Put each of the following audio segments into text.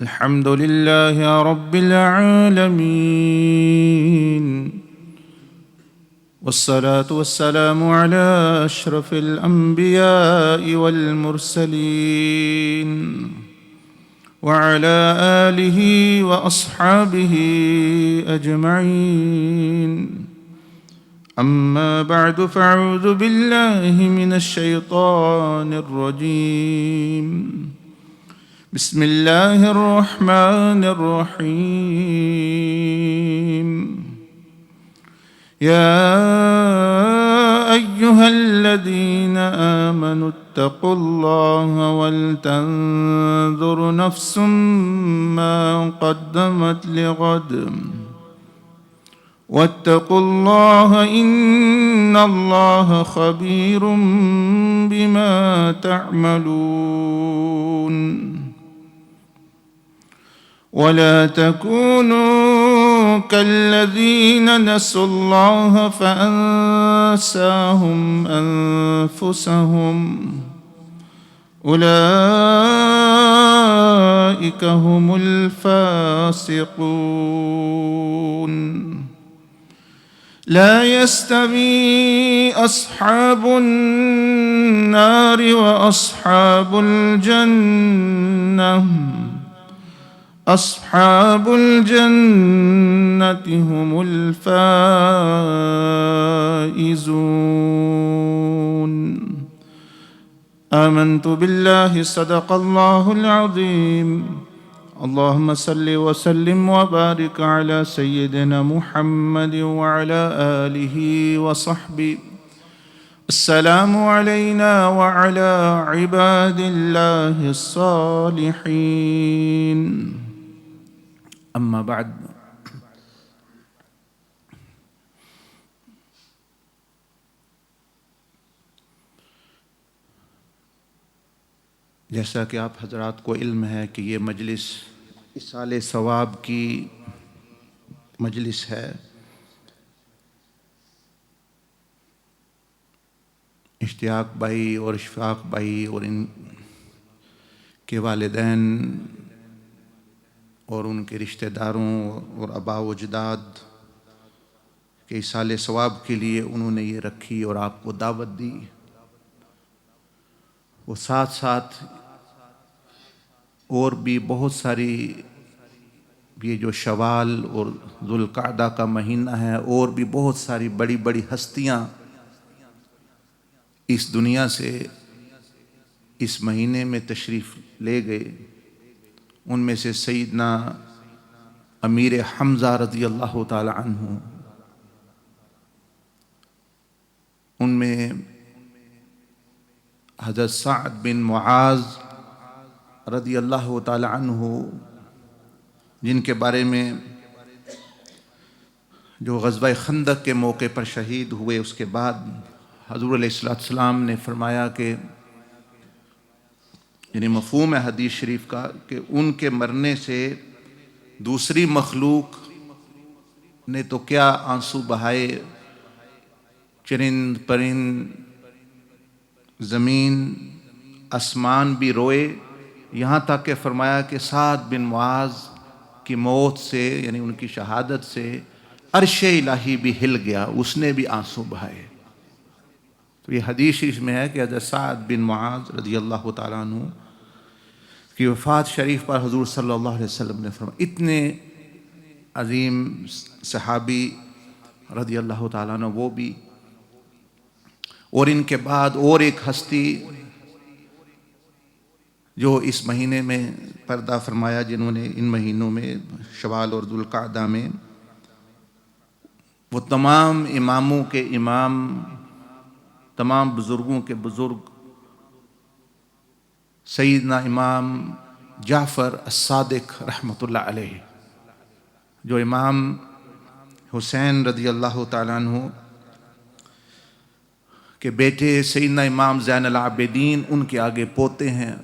الحمد لله رب العالمين، والصلاة والسلام على أشرف الأنبياء والمرسلين وعلى آله وأصحابه أجمعين. أما بعد، فأعوذ بالله من الشيطان الرجيم. بسم الله الرحمن الرحيم. يا أيها الذين آمنوا اتقوا الله ولتنظر نفس ما قدمت لغد واتقوا الله إن الله خبير بما تعملون. ولا تكونوا كالذين نسوا الله فأنساهم أنفسهم أولئك هم الفاسقون. لا يستوي أصحاب النار وأصحاب الجنة، أصحاب الجنة هم الفائزون. آمنت بالله صدق الله العظيم. اللهم صل وسلم وبارك على سيدنا محمد وعلى آله وصحبه. السلام علينا وعلى عباد الله الصالحين. اما بعد، جیسا کہ آپ حضرات کو علم ہے کہ یہ مجلس ایصال ثواب کی مجلس ہے. اشتیاق بھائی اور اشفاق بھائی اور ان کے والدین اور ان کے رشتہ داروں اور آباء و اجداد کے ایصال ثواب کے لیے انہوں نے یہ رکھی اور آپ کو دعوت دی. وہ ساتھ ساتھ اور بھی بہت ساری یہ جو شوال اور ذوالقعدہ کا مہینہ ہے، اور بھی بہت ساری بڑی بڑی ہستیاں اس دنیا سے اس مہینے میں تشریف لے گئے. ان میں سے سیدنا امیر حمزہ رضی اللہ تعالی عنہ، ان میں حضرت سعد بن معاذ رضی اللہ تعالی عنہ، جن کے بارے میں جو غزوہ خندق کے موقع پر شہید ہوئے، اس کے بعد حضور علیہ السلام نے فرمایا کہ یعنی مفہوم ہے حدیث شریف کا کہ ان کے مرنے سے دوسری مخلوق نے تو کیا آنسو بہائے، چرند پرند زمین آسمان بھی روئے، یہاں تک کہ فرمایا کہ سعد بن معاذ کی موت سے یعنی ان کی شہادت سے عرش الہی بھی ہل گیا، اس نے بھی آنسو بہائے. تو یہ حدیث شریف میں ہے کہ حضرت سعد بن معاذ رضی اللہ تعالیٰ عنہ کی وفات شریف پر حضور صلی اللہ علیہ وسلم نے فرمایا. اتنے عظیم صحابی رضی اللہ تعالیٰ عنہ وہ بھی، اور ان کے بعد اور ایک ہستی جو اس مہینے میں پردہ فرمایا، جنہوں نے ان مہینوں میں شوال اور ذوالقعدہ میں وہ تمام اماموں کے امام، تمام بزرگوں کے بزرگ سیدنا امام جعفر الصادق رحمۃ اللہ علیہ، جو امام حسین رضی اللہ تعالیٰ عنہ کے بیٹے سیدنا امام زین العابدین ان کے آگے پوتے ہیں،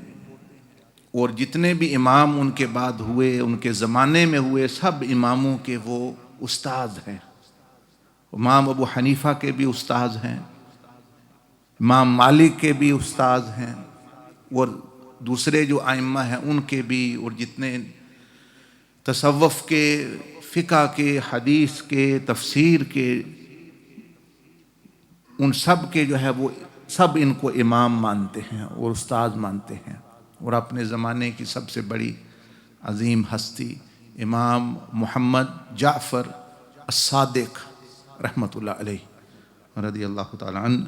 اور جتنے بھی امام ان کے بعد ہوئے، ان کے زمانے میں ہوئے، سب اماموں کے وہ استاد ہیں. امام ابو حنیفہ کے بھی استاد ہیں، امام مالک کے بھی استاد ہیں، اور دوسرے جو ائمہ ہیں ان کے بھی، اور جتنے تصوف کے، فقہ کے، حدیث کے، تفسیر کے، ان سب کے جو ہے وہ سب ان کو امام مانتے ہیں اور استاد مانتے ہیں. اور اپنے زمانے کی سب سے بڑی عظیم ہستی امام محمد جعفر الصادق رحمۃ اللہ علیہ رضی اللہ تعالی عنہ،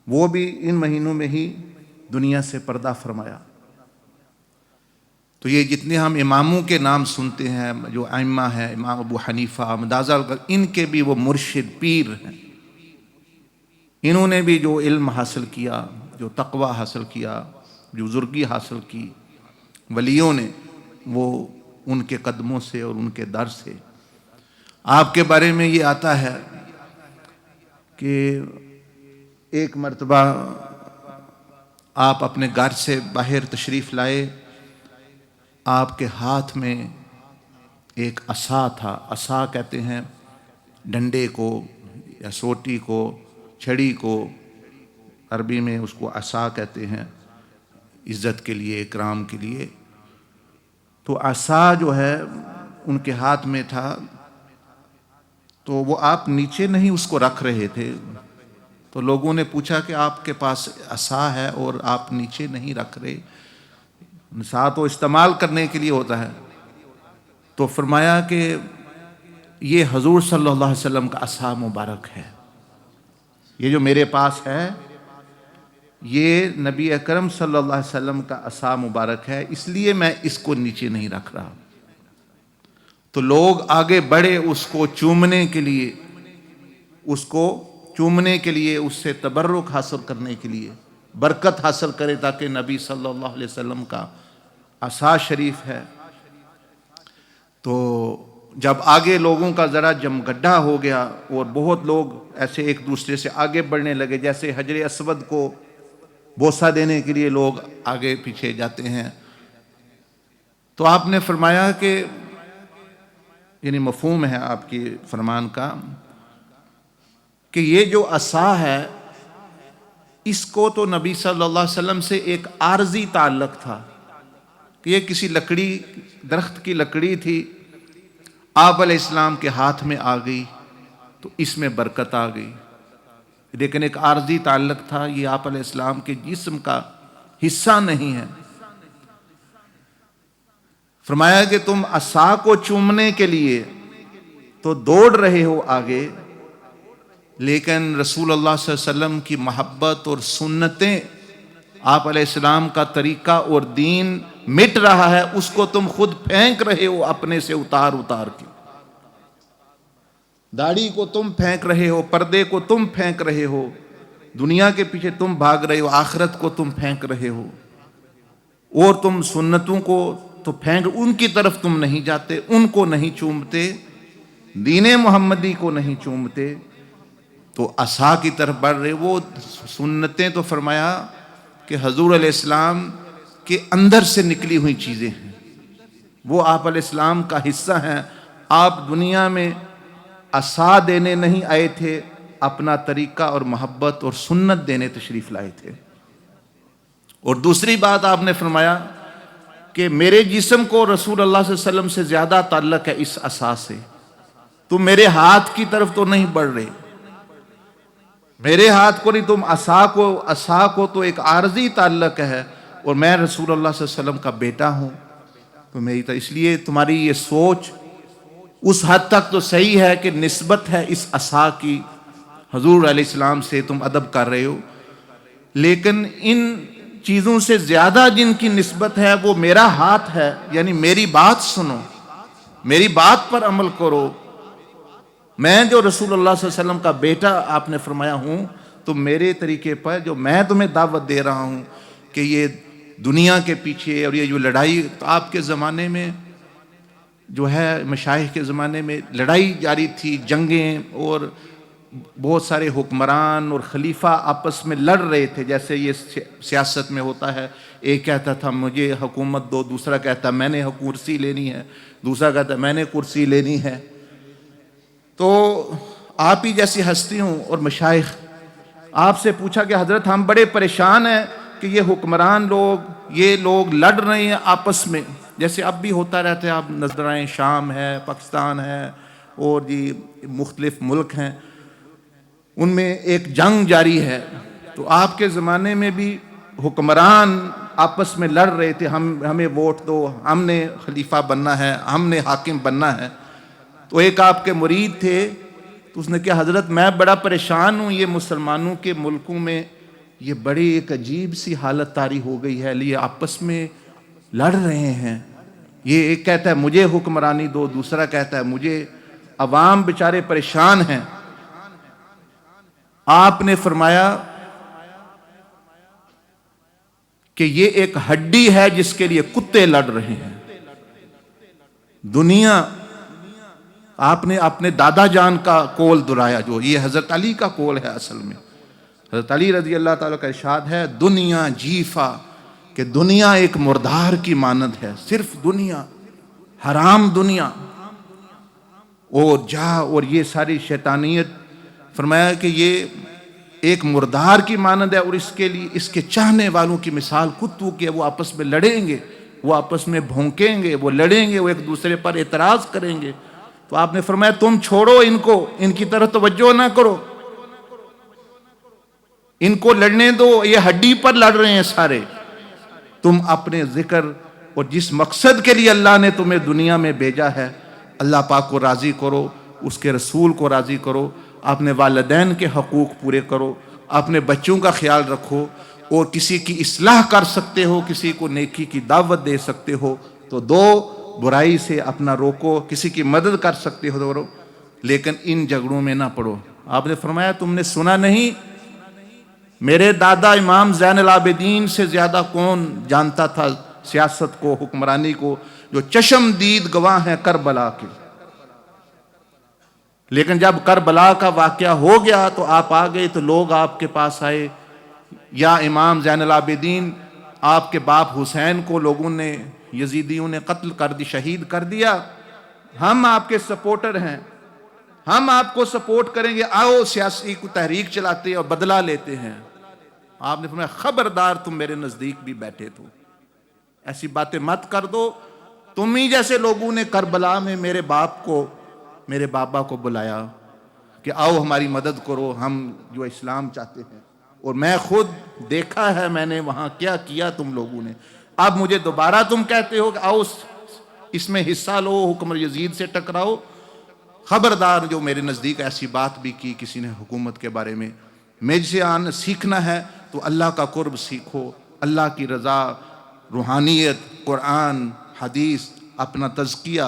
وہ بھی ان مہینوں میں ہی دنیا سے پردہ فرمایا. تو یہ جتنے ہم اماموں کے نام سنتے ہیں جو ائمہ ہیں، امام ابو حنیفہ، مدازہ، ان کے بھی وہ مرشد پیر ہیں. انہوں نے بھی جو علم حاصل کیا، جو تقوی حاصل کیا، جو بزرگی حاصل کی ولیوں نے، وہ ان کے قدموں سے اور ان کے در سے. آپ کے بارے میں یہ آتا ہے کہ ایک مرتبہ آپ اپنے گھر سے باہر تشریف لائے، آپ کے ہاتھ میں ایک عصا تھا. عصا کہتے ہیں ڈنڈے کو یا سوٹی کو، چھڑی کو، عربی میں اس کو عصا کہتے ہیں، عزت کے لیے، اکرام کے لیے. تو عصا جو ہے ان کے ہاتھ میں تھا، تو وہ آپ نیچے نہیں اس کو رکھ رہے تھے. تو لوگوں نے پوچھا کہ آپ کے پاس عصا ہے اور آپ نیچے نہیں رکھ رہے، عصا تو استعمال کرنے کے لیے ہوتا ہے. تو فرمایا کہ یہ حضور صلی اللہ علیہ وسلم کا عصا مبارک ہے، یہ جو میرے پاس ہے یہ نبی اکرم صلی اللہ علیہ وسلم کا عصا مبارک ہے، اس لیے میں اس کو نیچے نہیں رکھ رہا. تو لوگ آگے بڑھے اس کو چومنے کے لیے، اس کو چومنے کے لیے، اس سے تبرک حاصل کرنے کے لیے، برکت حاصل کرے تاکہ نبی صلی اللہ علیہ وسلم کا عصا شریف ہے. تو جب آگے لوگوں کا ذرا جمگڈھا ہو گیا اور بہت لوگ ایسے ایک دوسرے سے آگے بڑھنے لگے، جیسے حجر اسود کو بوسہ دینے کے لیے لوگ آگے پیچھے جاتے ہیں، تو آپ نے فرمایا کہ یعنی مفہوم ہے آپ کی فرمان کا کہ یہ جو عصا ہے اس کو تو نبی صلی اللہ علیہ وسلم سے ایک عارضی تعلق تھا کہ یہ کسی لکڑی، درخت کی لکڑی تھی، آپ علیہ السلام کے ہاتھ میں آ گئی تو اس میں برکت آ گئی. لیکن ایک عارضی تعلق تھا، یہ آپ علیہ السلام کے جسم کا حصہ نہیں ہے. فرمایا کہ تم عصا کو چومنے کے لیے تو دوڑ رہے ہو آگے، لیکن رسول اللہ صلی اللہ علیہ وسلم کی محبت اور سنتیں، آپ علیہ السلام کا طریقہ اور دین مٹ رہا ہے، اس کو تم خود پھینک رہے ہو اپنے سے اتار اتار کے. داڑھی کو تم پھینک رہے ہو، پردے کو تم پھینک رہے ہو، دنیا کے پیچھے تم بھاگ رہے ہو، آخرت کو تم پھینک رہے ہو، اور تم سنتوں کو تو پھینک، ان کی طرف تم نہیں جاتے، ان کو نہیں چومتے، دین محمدی کو نہیں چومتے، تو عصا کی طرف بڑھ رہے. وہ سنتیں تو فرمایا کہ حضور علیہ السلام کے اندر سے نکلی ہوئی چیزیں ہیں، وہ آپ علیہ السلام کا حصہ ہیں. آپ دنیا میں عصا دینے نہیں آئے تھے، اپنا طریقہ اور محبت اور سنت دینے تشریف لائے تھے. اور دوسری بات آپ نے فرمایا کہ میرے جسم کو رسول اللہ صلی اللہ علیہ وسلم سے زیادہ تعلق ہے اس عصا سے. تم میرے ہاتھ کی طرف تو نہیں بڑھ رہے، میرے ہاتھ کو نہیں، تم عصا کو تو ایک عارضی تعلق ہے، اور میں رسول اللہ صلی اللہ علیہ وسلم کا بیٹا ہوں. تو میری تو اس لیے تمہاری یہ سوچ اس حد تک تو صحیح ہے کہ نسبت ہے اس عصا کی حضور علیہ السلام سے، تم ادب کر رہے ہو، لیکن ان چیزوں سے زیادہ جن کی نسبت ہے وہ میرا ہاتھ ہے. یعنی میری بات سنو، میری بات پر عمل کرو. میں جو رسول اللہ صلی اللہ علیہ وسلم کا بیٹا آپ نے فرمایا ہوں، تو میرے طریقے پر جو میں تمہیں دعوت دے رہا ہوں کہ یہ دنیا کے پیچھے اور یہ جو لڑائی، تو آپ کے زمانے میں جو ہے، مشائخ کے زمانے میں لڑائی جاری تھی، جنگیں، اور بہت سارے حکمران اور خلیفہ آپس میں لڑ رہے تھے، جیسے یہ سیاست میں ہوتا ہے. ایک کہتا تھا مجھے حکومت دو، دوسرا کہتا میں نے کرسی لینی ہے، دوسرا کہتا میں نے کرسی لینی ہے. تو آپ ہی جیسی ہستی ہوں اور مشائخ آپ سے پوچھا کہ حضرت ہم بڑے پریشان ہیں کہ یہ حکمران لوگ، یہ لوگ لڑ رہے ہیں آپس میں، جیسے اب بھی ہوتا رہتا ہے، آپ نظر آئیں شام ہے، پاکستان ہے، اور جی مختلف ملک ہیں، ان میں ایک جنگ جاری ہے. تو آپ کے زمانے میں بھی حکمران آپس میں لڑ رہے تھے، ہمیں ووٹ دو، ہم نے خلیفہ بننا ہے، ہم نے حاکم بننا ہے. تو ایک آپ کے مرید تھے، تو اس نے کہا حضرت میں بڑا پریشان ہوں، یہ مسلمانوں کے ملکوں میں یہ بڑی ایک عجیب سی حالت طاری ہو گئی ہے، یہ آپس میں لڑ رہے ہیں. یہ ایک کہتا ہے مجھے حکمرانی دو، دوسرا کہتا ہے مجھے، عوام بیچارے پریشان ہیں. آپ نے فرمایا کہ یہ ایک ہڈی ہے جس کے لیے کتے لڑ رہے ہیں. دنیا، آپ نے اپنے دادا جان کا قول دہرایا، جو یہ حضرت علی کا قول ہے. اصل میں حضرت علی رضی اللہ تعالیٰ کا ارشاد ہے دنیا جیفا، کہ دنیا ایک مردار کی مانند ہے، صرف دنیا، حرام دنیا اور اور یہ ساری شیطانیت. فرمایا کہ یہ ایک مردار کی مانند ہے، اور اس کے لیے اس کے چاہنے والوں کی مثال کتوں کی ہے. وہ آپس میں لڑیں گے، وہ آپس میں بھونکیں گے، وہ لڑیں گے، وہ ایک دوسرے پر اعتراض کریں گے. تو آپ نے فرمایا تم چھوڑو ان کو، ان کی طرف توجہ نہ کرو، ان کو لڑنے دو، یہ ہڈی پر لڑ رہے ہیں سارے. تم اپنے ذکر اور جس مقصد کے لیے اللہ نے تمہیں دنیا میں بھیجا ہے، اللہ پاک کو راضی کرو، اس کے رسول کو راضی کرو، اپنے والدین کے حقوق پورے کرو، اپنے بچوں کا خیال رکھو، اور کسی کی اصلاح کر سکتے ہو، کسی کو نیکی کی دعوت دے سکتے ہو تو دو، برائی سے اپنا روکو، کسی کی مدد کر سکتے ہو تو کرو، لیکن ان جھگڑوں میں نہ پڑو. آپ نے فرمایا تم نے سنا نہیں میرے دادا امام زین العابدین سے زیادہ کون جانتا تھا سیاست کو، حکمرانی کو، جو چشم دید گواہ ہیں کربلا کے. لیکن جب کربلا کا واقعہ ہو گیا تو آپ آ گئے، تو لوگ آپ کے پاس آئے، یا امام زین العابدین آپ کے باپ حسین کو لوگوں نے، یزیدیوں نے قتل کر دی، شہید کر دیا، ہم آپ کے سپورٹر ہیں، ہم آپ کو سپورٹ کریں گے، آؤ سیاسی کو تحریک چلاتے اور بدلہ لیتے ہیں. آپ نے فرمایا خبردار تم میرے نزدیک بھی بیٹھے تو ایسی باتیں مت کر دو. تم ہی جیسے لوگوں نے کربلا میں میرے باپ کو، میرے بابا کو بلایا کہ آؤ ہماری مدد کرو، ہم جو اسلام چاہتے ہیں، اور میں خود دیکھا ہے، میں نے وہاں کیا کیا تم لوگوں نے. اب مجھے دوبارہ تم کہتے ہو کہ آؤ اس میں حصہ لو، حکمر یزید سے ٹکراؤ. خبردار جو میرے نزدیک ایسی بات بھی کی کسی نے حکومت کے بارے میں، مجھ سے سیکھنا ہے تو اللہ کا قرب سیکھو، اللہ کی رضا، روحانیت، قرآن، حدیث، اپنا تزکیہ.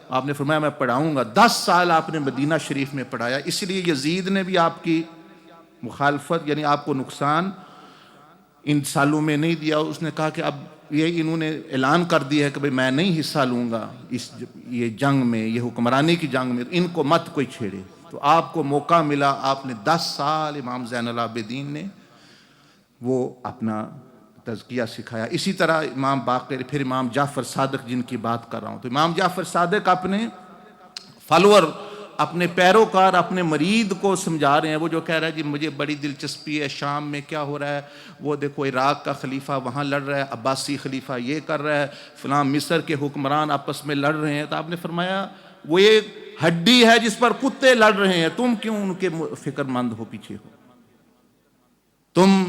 آپ نے فرمایا میں پڑھاؤں گا. 10 سال آپ نے مدینہ شریف میں پڑھایا. اس لیے یزید نے بھی آپ کی مخالفت، یعنی آپ کو نقصان ان سالوں میں نہیں دیا. اس نے کہا کہ اب یہ انہوں نے اعلان کر دیا ہے کہ میں نہیں حصہ لوں گا یہ جنگ میں، یہ حکمرانی کی جنگ میں، ان کو مت کوئی چھیڑے. تو آپ کو موقع ملا، آپ نے 10 سال امام زین العابدین نے وہ اپنا تزکیہ سکھایا. اسی طرح امام باقر، پھر امام جعفر صادق جن کی بات کر رہا ہوں، تو امام جعفر صادق اپنے فالوور، اپنے پیروکار، اپنے مرید کو سمجھا رہے ہیں. وہ جو کہہ رہا ہے جی مجھے بڑی دلچسپی ہے شام میں کیا ہو رہا ہے، وہ دیکھو عراق کا خلیفہ وہاں لڑ رہا ہے، عباسی خلیفہ یہ کر رہا ہے، فلاں مصر کے حکمران آپس میں لڑ رہے ہیں. تو آپ نے فرمایا وہ ایک ہڈی ہے جس پر کتے لڑ رہے ہیں، تم کیوں ان کے فکر مند ہو، پیچھے ہو؟ تم،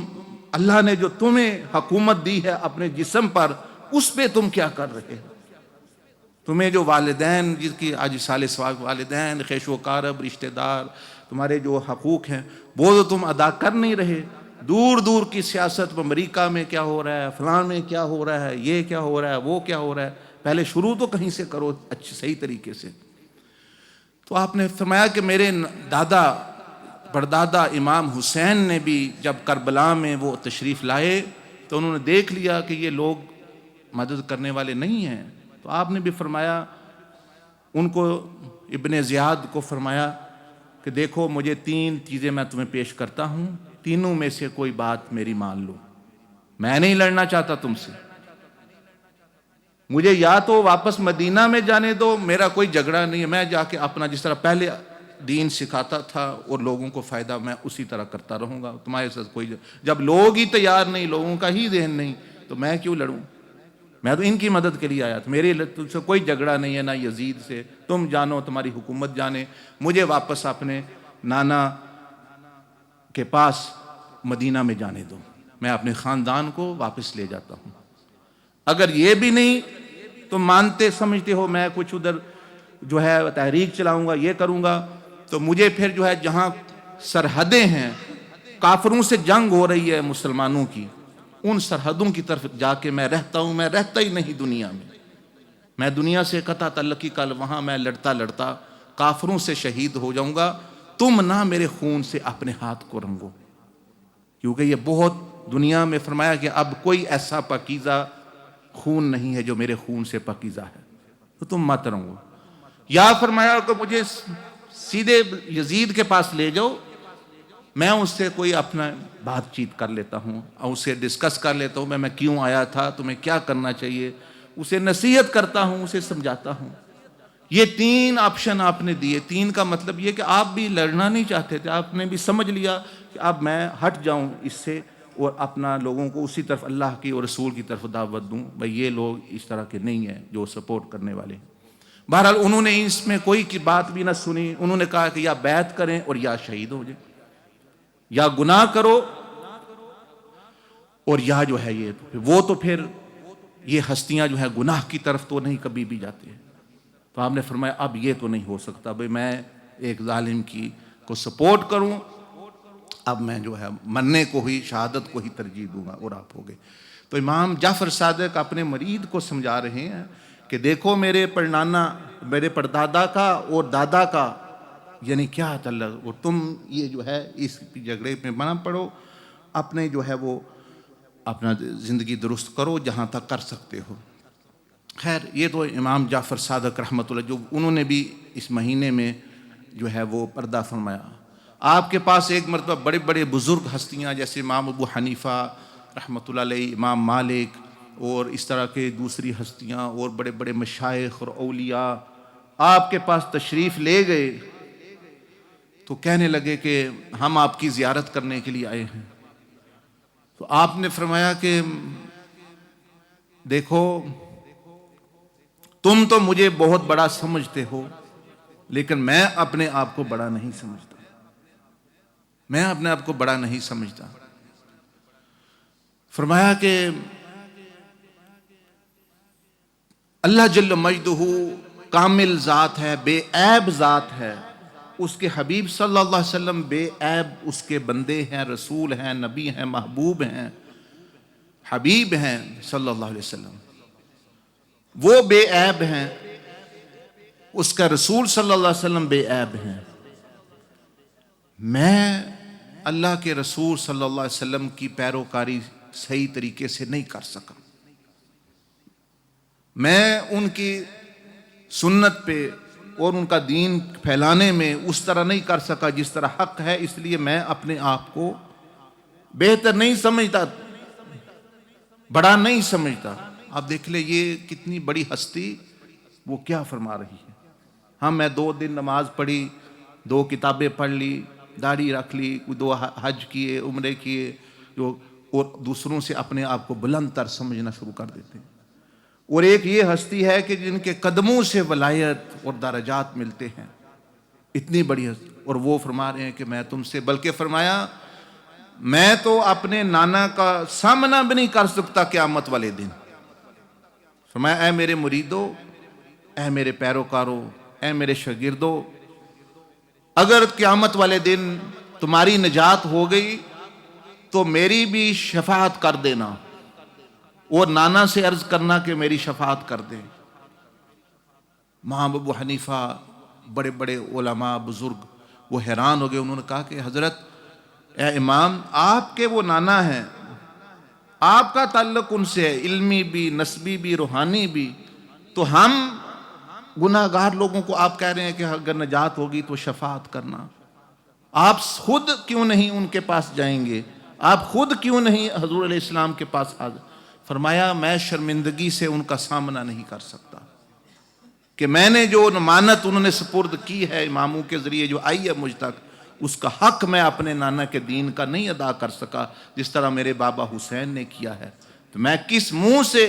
اللہ نے جو تمہیں حکومت دی ہے اپنے جسم پر، اس پہ تم کیا کر رہے ہو؟ تمہیں جو والدین، جس کی آج سال سواگ والدین، خیش و کارب، رشتہ دار، تمہارے جو حقوق ہیں وہ تو تم ادا کر نہیں رہے. دور دور کی سیاست، امریکہ میں کیا ہو رہا ہے، فلاں میں کیا ہو رہا ہے، یہ کیا ہو رہا ہے، وہ کیا ہو رہا ہے، پہلے شروع تو کہیں سے کرو اچھی صحیح طریقے سے. تو آپ نے فرمایا کہ میرے دادا پردادا امام حسین نے بھی جب کربلا میں وہ تشریف لائے تو انہوں نے دیکھ لیا کہ یہ لوگ مدد کرنے والے نہیں ہیں. تو آپ نے بھی فرمایا ان کو، ابن زیاد کو فرمایا کہ دیکھو مجھے 3 چیزیں میں تمہیں پیش کرتا ہوں، تینوں میں سے کوئی بات میری مان لو. میں نہیں لڑنا چاہتا تم سے، مجھے یا تو واپس مدینہ میں جانے دو، میرا کوئی جھگڑا نہیں ہے، میں جا کے اپنا جس طرح پہلے دین سکھاتا تھا اور لوگوں کو فائدہ میں اسی طرح کرتا رہوں گا، تمہارے ساتھ کوئی جب لوگ ہی تیار نہیں، لوگوں کا ہی ذہن نہیں، تو میں کیوں لڑوں؟ میں تو ان کی مدد کے لیے آیا تھا، میرے تم سے کوئی جھگڑا نہیں ہے، نہ یزید سے، تم جانو، تمہاری حکومت جانے، مجھے واپس اپنے نانا کے پاس مدینہ میں جانے دو، میں اپنے خاندان کو واپس لے جاتا ہوں۔ اگر یہ بھی نہیں تم مانتے سمجھتے ہو میں کچھ ادھر جو ہے تحریک چلاؤں گا، یہ کروں گا، تو مجھے پھر جو ہے جہاں سرحدیں ہیں، کافروں سے جنگ ہو رہی ہے مسلمانوں کی، ان سرحدوں کی طرف جا کے میں رہتا ہوں، میں رہتا ہی نہیں دنیا میں دنیا سے قطع تعلقی، کل وہاں میں لڑتا کافروں سے شہید ہو جاؤں گا، تم نہ میرے خون سے اپنے ہاتھ کو رنگو، کیونکہ یہ بہت دنیا میں فرمایا کہ اب کوئی ایسا پاکیزہ خون نہیں ہے جو میرے خون سے پاکیزہ ہے، تو تم مت رنگو۔ یا فرمایا کہ مجھے سیدھے یزید کے پاس لے جاؤ، میں اس سے کوئی اپنا بات چیت کر لیتا ہوں اور اسے ڈسکس کر لیتا ہوں، میں کیوں آیا تھا، تمہیں کیا کرنا چاہیے، اسے نصیحت کرتا ہوں، اسے سمجھاتا ہوں۔ یہ 3 آپشن آپ نے دیے، 3 کا مطلب یہ کہ آپ بھی لڑنا نہیں چاہتے تھے، آپ نے بھی سمجھ لیا کہ اب میں ہٹ جاؤں اس سے اور اپنا لوگوں کو اسی طرف اللہ کی اور رسول کی طرف دعوت دوں، بھئی یہ لوگ اس طرح کے نہیں ہیں جو سپورٹ کرنے والے ہیں۔ بہرحال انہوں نے اس میں کوئی کی بات بھی نہ سنی، انہوں نے کہا کہ یا بیعت کریں اور یا شہید ہو جائیں، یا گناہ کرو اور یا جو ہے وہ تو پھر یہ ہستیاں جو ہے گناہ کی طرف تو نہیں کبھی بھی جاتے ہیں۔ تو آپ نے فرمایا اب یہ تو نہیں ہو سکتا بھئی میں ایک ظالم کی کو سپورٹ کروں، اب میں جو ہے مرنے کو ہی، شہادت کو ہی ترجیح دوں گا، اور آپ ہو گئے۔ تو امام جعفر صادق اپنے مرید کو سمجھا رہے ہیں کہ دیکھو میرے پڑنانا، میرے پردادا کا اور دادا کا یعنی کیا تعلق، اور تم یہ جو ہے اس جھگڑے میں بنا پڑو، اپنے جو ہے وہ اپنا زندگی درست کرو جہاں تک کر سکتے ہو۔ خیر یہ تو امام جعفر صادق رحمۃ اللہ، جو انہوں نے بھی اس مہینے میں جو ہے وہ پردہ فرمایا۔ آپ کے پاس ایک مرتبہ بڑے بڑے بزرگ ہستیاں جیسے امام ابو حنیفہ رحمۃ اللہ علیہ، امام مالک اور اس طرح کے دوسری ہستیاں اور بڑے بڑے مشائخ اور اولیاء آپ کے پاس تشریف لے گئے، تو کہنے لگے کہ ہم آپ کی زیارت کرنے کے لیے آئے ہیں۔ تو آپ نے فرمایا کہ دیکھو تم تو مجھے بہت بڑا سمجھتے ہو، لیکن میں اپنے آپ کو بڑا نہیں سمجھتا، میں اپنے آپ کو بڑا نہیں سمجھتا۔ فرمایا کہ اللہ جل مجدہ کامل ذات ہے، بے عیب ذات ہے، اس کے حبیب صلی اللہ علیہ وسلم بے عیب اس کے بندے ہیں، رسول ہیں، نبی ہیں، محبوب ہیں، حبیب ہیں صلی اللہ علیہ وسلم، وہ بے عیب ہیں، اس کا رسول صلی اللہ علیہ وسلم بے عیب ہیں۔ میں اللہ کے رسول صلی اللہ علیہ وسلم کی پیروکاری صحیح طریقے سے نہیں کر سکا، میں ان کی سنت پہ اور ان کا دین پھیلانے میں اس طرح نہیں کر سکا جس طرح حق ہے، اس لیے میں اپنے آپ کو بہتر نہیں سمجھتا، بڑا نہیں سمجھتا۔ آپ دیکھ لیں یہ کتنی بڑی ہستی وہ کیا فرما رہی ہے۔ ہاں میں 2 دن نماز پڑھی، 2 کتابیں پڑھ لی، داڑھی رکھ لی، 2 حج کیے، عمرے کیے، اور دوسروں سے اپنے آپ کو بلند تر سمجھنا شروع کر دیتے ہیں۔ اور ایک یہ ہستی ہے کہ جن کے قدموں سے ولایت اور درجات ملتے ہیں، اتنی بڑی ہستی، اور وہ فرما رہے ہیں کہ میں تم سے، بلکہ فرمایا میں تو اپنے نانا کا سامنا بھی نہیں کر سکتا قیامت والے دن۔ فرمایا اے میرے مریدو، اے میرے پیروکارو، اے میرے شاگردو، اگر قیامت والے دن تمہاری نجات ہو گئی تو میری بھی شفاعت کر دینا، اور نانا سے عرض کرنا کہ میری شفاعت کر دیں۔ امام ابو حنیفہ بڑے بڑے علماء بزرگ وہ حیران ہو گئے، انہوں نے کہا کہ حضرت اے امام، آپ کے وہ نانا ہیں، آپ کا تعلق ان سے ہے، علمی بھی، نسبی بھی، روحانی بھی، تو ہم گناہ گار لوگوں کو آپ کہہ رہے ہیں کہ اگر نجات ہوگی تو شفاعت کرنا، آپ خود کیوں نہیں ان کے پاس جائیں گے، آپ خود کیوں نہیں حضور علیہ السلام کے پاس حاضر؟ فرمایا میں شرمندگی سے ان کا سامنا نہیں کر سکتا کہ میں نے جو امانت انہوں نے سپرد کی ہے اماموں کے ذریعے جو آئی ہے مجھ تک، اس کا حق میں اپنے نانا کے دین کا نہیں ادا کر سکا جس طرح میرے بابا حسین نے کیا ہے، تو میں کس منہ سے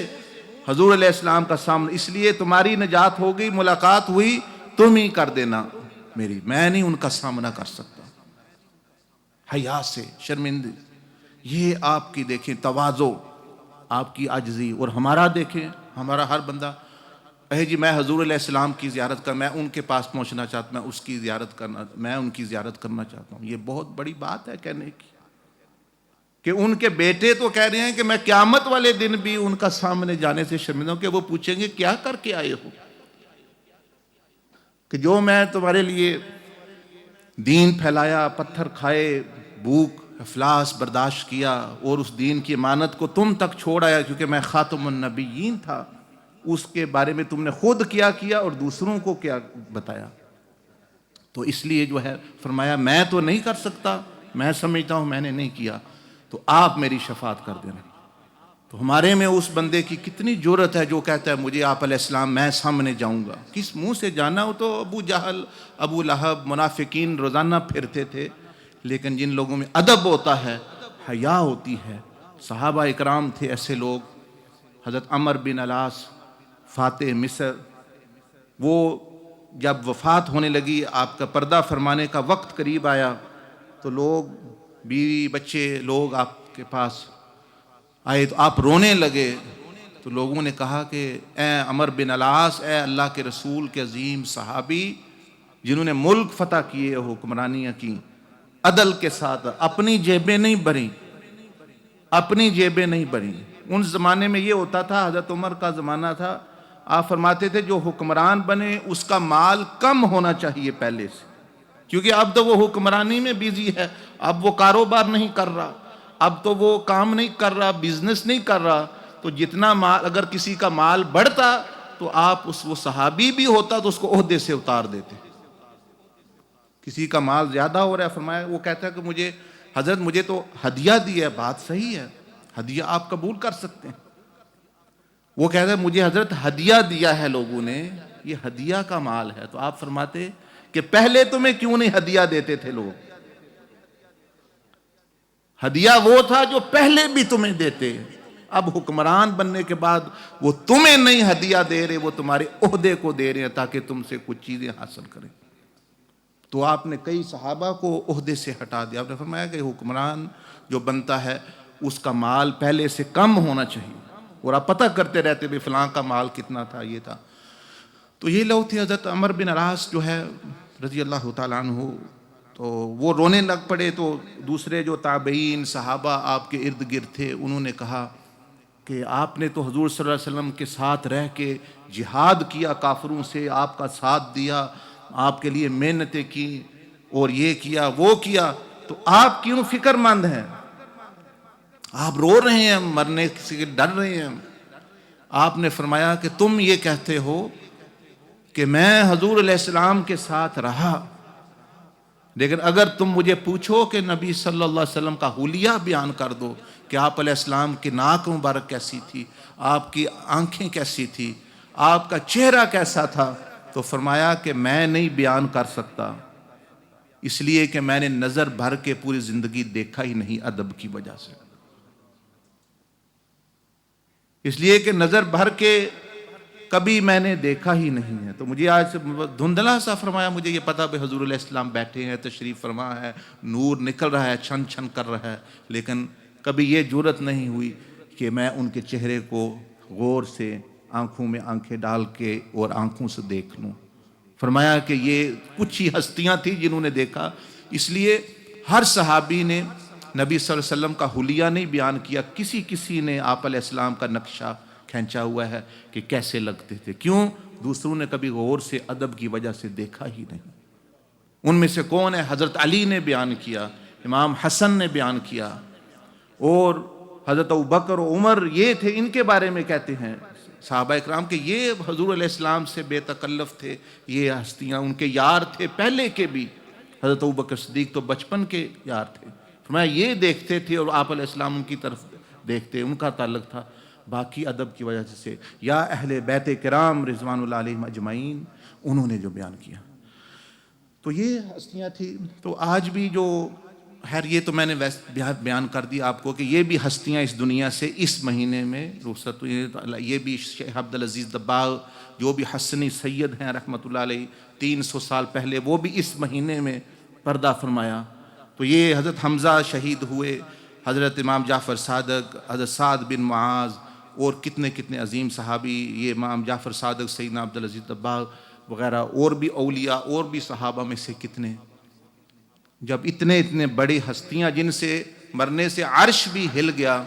حضور علیہ السلام کا سامنے، اس لیے تمہاری نجات ہو گئی، ملاقات ہوئی، تم ہی کر دینا میری، میں نہیں ان کا سامنا کر سکتا۔ حیا سے، شرمندگی، یہ آپ کی دیکھیں تواضع، آپ کی عاجزی، اور ہمارا دیکھیں، ہمارا ہر بندہ جی میں حضور علیہ السلام کی زیارت میں ان کے پاس پہنچنا چاہتا ہوں، میں ان کی زیارت کرنا چاہتا ہوں۔ یہ بہت بڑی بات ہے کہنے کی، کہ ان کے بیٹے تو کہہ رہے ہیں کہ میں قیامت والے دن بھی ان کا سامنے جانے سے شرمندہ ہوں، کہ وہ پوچھیں گے کیا کر کے آئے ہو، کہ جو میں تمہارے لیے دین پھیلایا، پتھر کھائے، بھوک افلاس برداشت کیا، اور اس دین کی امانت کو تم تک چھوڑ آیا، کیونکہ میں خاتم النبیین تھا، اس کے بارے میں تم نے خود کیا اور دوسروں کو کیا بتایا۔ تو اس لیے جو ہے فرمایا میں تو نہیں کر سکتا، میں سمجھتا ہوں میں نے نہیں کیا، تو آپ میری شفاعت کر دینا۔ تو ہمارے میں اس بندے کی کتنی جرأت ہے جو کہتا ہے مجھے آپ علیہ السلام میں سامنے جاؤں گا۔ کس منہ سے جانا؟ ہو تو ابو جہل، ابو لہب، منافقین روزانہ پھرتے تھے، لیکن جن لوگوں میں ادب ہوتا ہے، حیا ہوتی ہے، صحابہ اکرام تھے ایسے لوگ، حضرت عمر بن العاص، فاتح مصر، وہ جب وفات ہونے لگی، آپ کا پردہ فرمانے کا وقت قریب آیا، تو لوگ، بیوی بچے لوگ آپ کے پاس آئے تو آپ رونے لگے، تو لوگوں نے کہا کہ اے عمر بن العاص، اے اللہ کے رسول کے عظیم صحابی جنہوں نے ملک فتح کیے، حکمرانیاں کی عدل کے ساتھ، اپنی جیبیں نہیں بھریں، اپنی جیبیں نہیں بھریں۔ ان زمانے میں یہ ہوتا تھا، حضرت عمر کا زمانہ تھا، آپ فرماتے تھے جو حکمران بنے اس کا مال کم ہونا چاہیے پہلے سے، کیونکہ اب تو وہ حکمرانی میں بیزی ہے، اب وہ کاروبار نہیں کر رہا، اب تو وہ کام نہیں کر رہا، بزنس نہیں کر رہا، تو جتنا مال، اگر کسی کا مال بڑھتا تو آپ وہ صحابی بھی ہوتا تو اس کو عہدے سے اتار دیتے۔ کسی کا مال زیادہ ہو رہا ہے، فرمایا، وہ کہتا ہے کہ مجھے حضرت مجھے تو ہدیہ دیا ہے، بات صحیح ہے، ہدیہ آپ قبول کر سکتے ہیں۔ وہ کہتا ہے مجھے حضرت ہدیہ دیا ہے لوگوں نے، یہ ہدیہ کا مال ہے، تو آپ فرماتے کہ پہلے تمہیں کیوں نہیں ہدیہ دیتے تھے لوگ؟ ہدیہ وہ تھا جو پہلے بھی تمہیں دیتے، اب حکمران بننے کے بعد وہ تمہیں نہیں ہدیہ دے رہے، وہ تمہارے عہدے کو دے رہے ہیں تاکہ تم سے کچھ چیزیں حاصل کریں۔ تو آپ نے کئی صحابہ کو عہدے سے ہٹا دیا، آپ نے فرمایا کہ حکمران جو بنتا ہے اس کا مال پہلے سے کم ہونا چاہیے، اور آپ پتہ کرتے رہتے بھی فلاں کا مال کتنا تھا، یہ تھا۔ تو یہ لوگ تھے۔ حضرت عمر بن العاص جو ہے رضی اللہ تعالیٰ عنہ، تو وہ رونے لگ پڑے، تو دوسرے جو تابعین صحابہ آپ کے ارد گرد تھے انہوں نے کہا کہ آپ نے تو حضور صلی اللہ علیہ وسلم کے ساتھ رہ کے جہاد کیا، کافروں سے آپ کا ساتھ دیا، آپ کے لیے محنتیں کی، اور یہ کیا وہ کیا، تو آپ کیوں فکر مند ہیں؟ آپ رو رہے ہیں، مرنے سے ڈر رہے ہیں۔ آپ نے فرمایا کہ تم یہ کہتے ہو کہ میں حضور علیہ السلام کے ساتھ رہا، لیکن اگر تم مجھے پوچھو کہ نبی صلی اللہ علیہ وسلم کا حلیہ بیان کر دو کہ آپ علیہ السلام کی ناک مبارک کیسی تھی، آپ کی آنکھیں کیسی تھی، آپ کا چہرہ کیسا تھا، تو فرمایا کہ میں نہیں بیان کر سکتا، اس لیے کہ میں نے نظر بھر کے پوری زندگی دیکھا ہی نہیں ادب کی وجہ سے، اس لیے کہ نظر بھر کے کبھی میں نے دیکھا ہی نہیں ہے۔ تو مجھے آج سے دھندلا سا فرمایا، مجھے یہ پتا کہ حضور علیہ السلام بیٹھے ہیں، تشریف فرما ہے، نور نکل رہا ہے، چھن چھن کر رہا ہے، لیکن کبھی یہ جرأت نہیں ہوئی کہ میں ان کے چہرے کو غور سے آنکھوں میں آنکھیں ڈال کے اور آنکھوں سے دیکھ لوں۔ فرمایا کہ یہ کچھ ہی ہستیاں تھیں جنہوں نے دیکھا، اس لیے ہر صحابی نے نبی صلی اللہ علیہ وسلم کا حلیہ نہیں بیان کیا، کسی نے آپ علیہ السلام کا نقشہ کھینچا ہوا ہے کہ کیسے لگتے تھے، کیوں؟ دوسروں نے کبھی غور سے ادب کی وجہ سے دیکھا ہی نہیں۔ ان میں سے کون ہے؟ حضرت علی نے بیان کیا، امام حسن نے بیان کیا، اور حضرت ابوبکر و عمر یہ تھے، ان کے بارے میں کہتے ہیں صحابہ اکرام کہ یہ حضور علیہ السلام سے بے تکلف تھے، یہ ہستیاں ان کے یار تھے پہلے کے بھی۔ حضرت ابوبکر صدیق تو بچپن کے یار تھے، فرمایا یہ دیکھتے تھے اور آپ علیہ السلام ان کی طرف دیکھتے، ان کا تعلق تھا۔ باقی ادب کی وجہ سے یا اہل بیت کرام رضوان اللہ علیہم اجمعین، انہوں نے جو بیان کیا، تو یہ ہستیاں تھیں۔ تو آج بھی جو خیر یہ تو میں نے بیان کر دیا آپ کو کہ یہ بھی ہستیاں اس دنیا سے اس مہینے میں رخصت ہوئی. یہ بھی شیخ عبدالعزیز دباغ جو بھی حسنی سید ہیں رحمۃ اللہ علیہ 300 سال پہلے، وہ بھی اس مہینے میں پردہ فرمایا. تو یہ حضرت حمزہ شہید ہوئے، حضرت امام جعفر صادق، حضرت سعد بن معاذ، اور کتنے کتنے عظیم صحابی، یہ امام جعفر صادق، سیدنا عبدالعزیز دباغ وغیرہ، اور بھی اولیاء اور بھی صحابہ میں سے کتنے. جب اتنے اتنے بڑی ہستیاں جن سے مرنے سے عرش بھی ہل گیا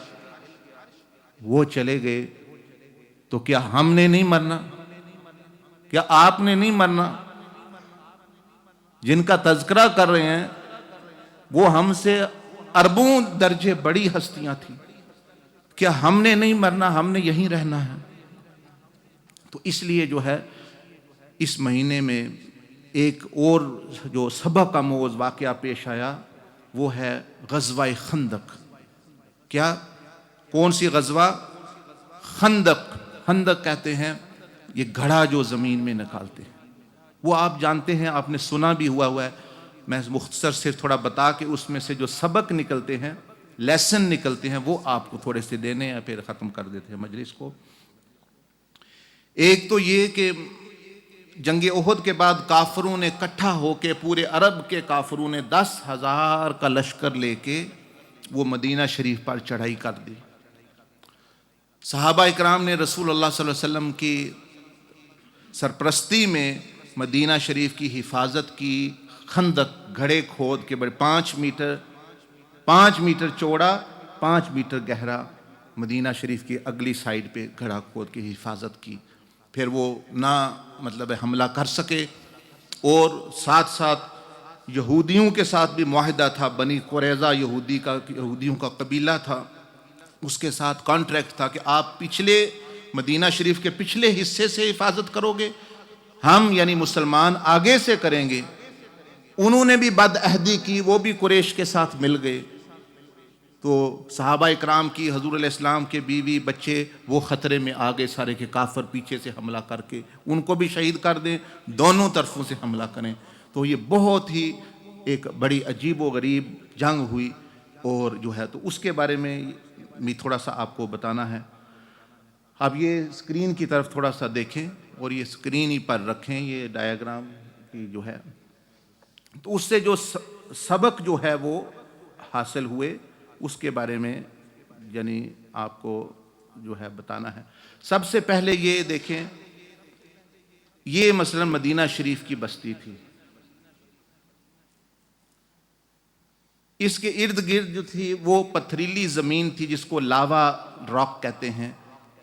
وہ چلے گئے، تو کیا ہم نے نہیں مرنا؟ کیا آپ نے نہیں مرنا؟ جن کا تذکرہ کر رہے ہیں وہ ہم سے اربوں درجے بڑی ہستیاں تھیں. کیا ہم نے نہیں مرنا؟ ہم نے یہیں رہنا ہے. تو اس لیے جو ہے اس مہینے میں ایک اور جو سبق آموز واقعہ پیش آیا وہ ہے غزوہ خندق. کیا؟ کون سی غزوہ؟ خندق. خندق کہتے ہیں یہ گھڑا جو زمین میں نکالتے ہیں. وہ آپ جانتے ہیں، آپ نے سنا بھی ہوا ہے. میں مختصر سے تھوڑا بتا کے اس میں سے جو سبق نکلتے ہیں، لیسن نکلتے ہیں، وہ آپ کو تھوڑے سے دینے ہیں، پھر ختم کر دیتے ہیں مجلس کو. ایک تو یہ کہ جنگ احد کے بعد کافروں نے اکٹھا ہو کے، پورے عرب کے کافروں نے 10,000 کا لشکر لے کے وہ مدینہ شریف پر چڑھائی کر دی. صحابہ اکرام نے رسول اللہ صلی اللہ علیہ وسلم کی سرپرستی میں مدینہ شریف کی حفاظت کی. خندق گھڑے کھود کے بڑے 5 میٹر چوڑا 5 میٹر گہرا مدینہ شریف کی اگلی سائیڈ پہ گھڑا کھود کی حفاظت کی. پھر وہ نہ مطلب حملہ کر سکے، اور ساتھ ساتھ یہودیوں کے ساتھ بھی معاہدہ تھا. بنی قریظہ یہودیوں کا قبیلہ تھا، اس کے ساتھ کانٹریکٹ تھا کہ آپ پچھلے مدینہ شریف کے پچھلے حصے سے حفاظت کرو گے، ہم یعنی مسلمان آگے سے کریں گے. انہوں نے بھی بد عہدی کی، وہ بھی قریش کے ساتھ مل گئے. تو صحابہ اکرام کی، حضور علیہ السلام کے بیوی بچے وہ خطرے میں آ گئے سارے، کہ کافر پیچھے سے حملہ کر کے ان کو بھی شہید کر دیں، دونوں طرفوں سے حملہ کریں. تو یہ بہت ہی ایک بڑی عجیب و غریب جنگ ہوئی. اور جو ہے تو اس کے بارے میں تھوڑا سا آپ کو بتانا ہے. اب یہ اسکرین کی طرف تھوڑا سا دیکھیں، اور یہ اسکرین ہی پر رکھیں یہ ڈائیگرام کی جو ہے. تو اس سے جو سبق جو ہے وہ حاصل ہوئے اس کے بارے میں یعنی آپ کو جو ہے بتانا ہے. سب سے پہلے یہ دیکھیں، یہ مثلا مدینہ شریف کی بستی تھی. اس کے ارد گرد جو تھی وہ پتھریلی زمین تھی جس کو لاوا راک کہتے ہیں.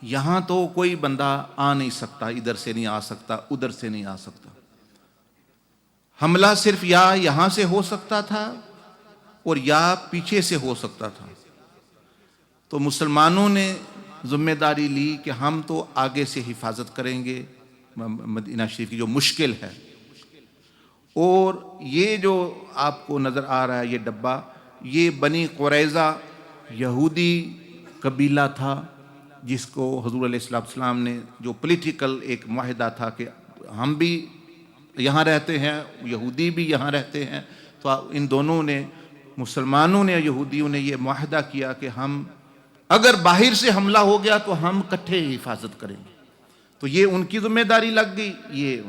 یہاں تو کوئی بندہ آ نہیں سکتا، ادھر سے نہیں آ سکتا، ادھر سے نہیں آ سکتا. حملہ صرف یا یہاں سے ہو سکتا تھا اور یا پیچھے سے ہو سکتا تھا. تو مسلمانوں نے ذمہ داری لی کہ ہم تو آگے سے حفاظت کریں گے مدینہ شریف کی، جو مشکل ہے. اور یہ جو آپ کو نظر آ رہا ہے یہ ڈبہ، یہ بنی قریظہ یہودی قبیلہ تھا جس کو حضور علیہ السلام نے جو پولیٹیکل ایک معاہدہ تھا کہ ہم بھی یہاں رہتے ہیں، یہودی بھی یہاں رہتے ہیں. تو ان دونوں نے، مسلمانوں نے یہودیوں نے یہ معاہدہ کیا کہ ہم اگر باہر سے حملہ ہو گیا تو ہم اکٹھے حفاظت کریں گے. تو یہ ان کی ذمہ داری لگ گئی. یہ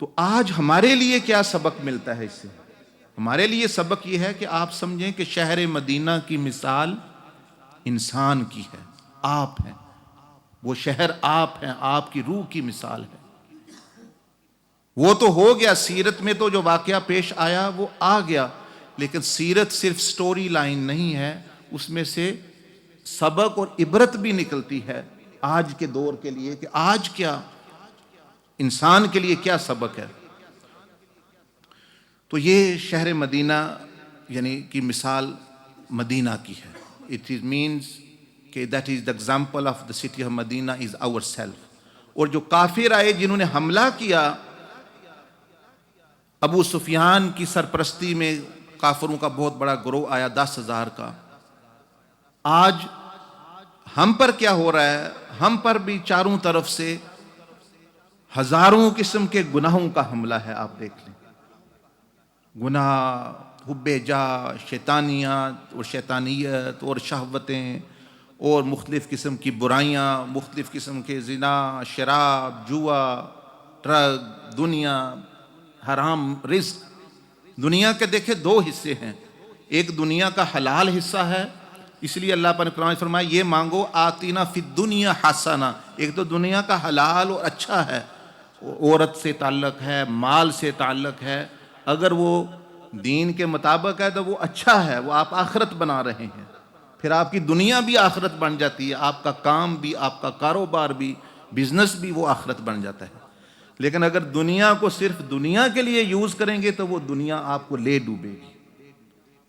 تو آج ہمارے لیے کیا سبق ملتا ہے اس سے؟ ہمارے لیے سبق یہ ہے کہ آپ سمجھیں کہ شہر مدینہ کی مثال انسان کی ہے، آپ ہیں. وہ شہر آپ ہیں، آپ کی روح کی مثال ہے. وہ تو ہو گیا، سیرت میں تو جو واقعہ پیش آیا وہ آ گیا، لیکن سیرت صرف سٹوری لائن نہیں ہے، اس میں سے سبق اور عبرت بھی نکلتی ہے آج کے دور کے لیے کہ آج کیا انسان کے لیے کیا سبق ہے. تو یہ شہر مدینہ یعنی کی مثال مدینہ کی ہے. اٹ مینز کہ that is the example of the city of Madina is our self. اور جو کافر آئے جنہوں نے حملہ کیا، ابو سفیان کی سرپرستی میں کافروں کا بہت بڑا گروہ آیا 10,000 کا. آج ہم پر کیا ہو رہا ہے؟ ہم پر بھی چاروں طرف سے ہزاروں قسم کے گناہوں کا حملہ ہے. آپ دیکھ لیں گناہ، حب جا، شیطانیات اور شیطانیت اور شہوتیں اور مختلف قسم کی برائیاں، مختلف قسم کے زنا، شراب، جوا، ڈرگ، دنیا، حرام رزق. دنیا کے دیکھیں دو حصے ہیں. ایک دنیا کا حلال حصہ ہے، اس لیے اللہ پاک نے قرآن میں فرمایا یہ مانگو آتینا فی الدنیا حسنہ. ایک تو دنیا کا حلال اور اچھا ہے، عورت سے تعلق ہے، مال سے تعلق ہے. اگر وہ دین کے مطابق ہے تو وہ اچھا ہے، وہ آپ آخرت بنا رہے ہیں. پھر آپ کی دنیا بھی آخرت بن جاتی ہے، آپ کا کام بھی، آپ کا کاروبار بھی، بزنس بھی وہ آخرت بن جاتا ہے. لیکن اگر دنیا کو صرف دنیا کے لیے یوز کریں گے تو وہ دنیا آپ کو لے ڈوبے گی.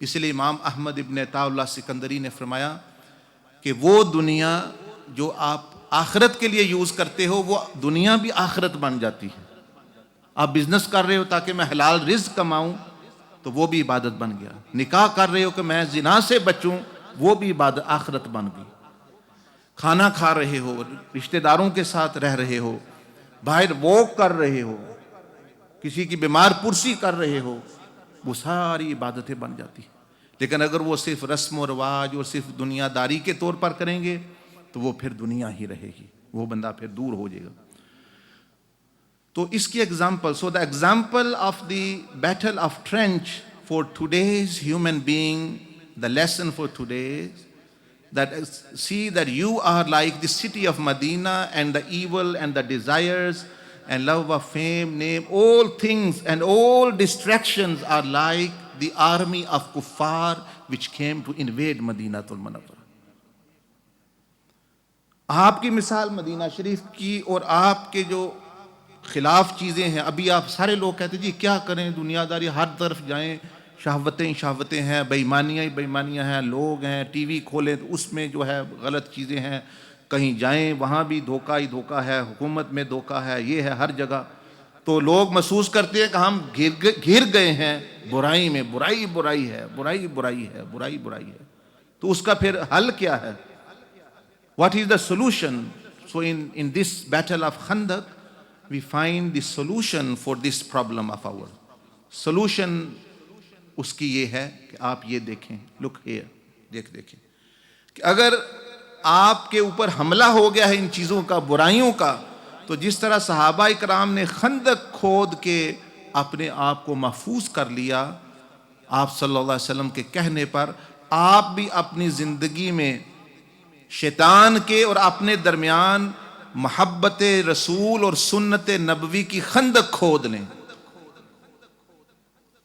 اس لیے امام احمد ابن عطا اللہ سکندری نے فرمایا کہ وہ دنیا جو آپ آخرت کے لیے یوز کرتے ہو وہ دنیا بھی آخرت بن جاتی ہے. آپ بزنس کر رہے ہو تاکہ میں حلال رزق کماؤں تو وہ بھی عبادت بن گیا. نکاح کر رہے ہو کہ میں زنا سے بچوں، وہ بھی عبادت آخرت بن گئی. کھانا کھا رہے ہو، رشتہ داروں کے ساتھ رہ رہے ہو، باہر واک کر رہے ہو، کسی کی بیمار پرسی کر رہے ہو، وہ ساری عبادتیں بن جاتی ہیں. لیکن اگر وہ صرف رسم و رواج اور صرف دنیا داری کے طور پر کریں گے تو وہ پھر دنیا ہی رہے گی، وہ بندہ پھر دور ہو جائے گا. تو اس کی example, so the example of the battle of trench for today's human being, the lesson for today, that see that you are like the city of Medina, and the evil and the desires and love of fame, name, all things and all distractions are like the army of kuffar which came to invade Madinatul Munawwara. آپ کی مثال مدینہ شریف کی اور آپ کے جو خلاف چیزیں ہیں. ابھی آپ سارے لوگ کہتے ہیں جی کیا کریں، دنیا داری، ہر طرف جائیں شہوتیں ہیں، بےایمانیاں ہیں، لوگ ہیں، ٹی وی کھولیں تو اس میں جو ہے غلط چیزیں ہیں، کہیں جائیں وہاں بھی دھوکہ ہی دھوکہ ہے، حکومت میں دھوکہ ہے، یہ ہے ہر جگہ. تو لوگ محسوس کرتے ہیں کہ ہم گھر گئے ہیں برائی میں، برائی ہے. تو اس کا پھر حل کیا ہے؟ What is the solution? So in this battle of Khandaq, we find the solution for this problem of ours. Solution اس کی یہ ہے کہ آپ یہ دیکھیں، look here، دیکھیں کہ اگر آپ کے اوپر حملہ ہو گیا ہے ان چیزوں کا، برائیوں کا، تو جس طرح صحابہ کرام نے خندق کھود کے اپنے آپ کو محفوظ کر لیا آپ صلی اللہ علیہ وسلم کے کہنے پر، آپ بھی اپنی زندگی میں شیطان کے اور اپنے درمیان محبت رسول اور سنت نبوی کی خندق کھود لیں.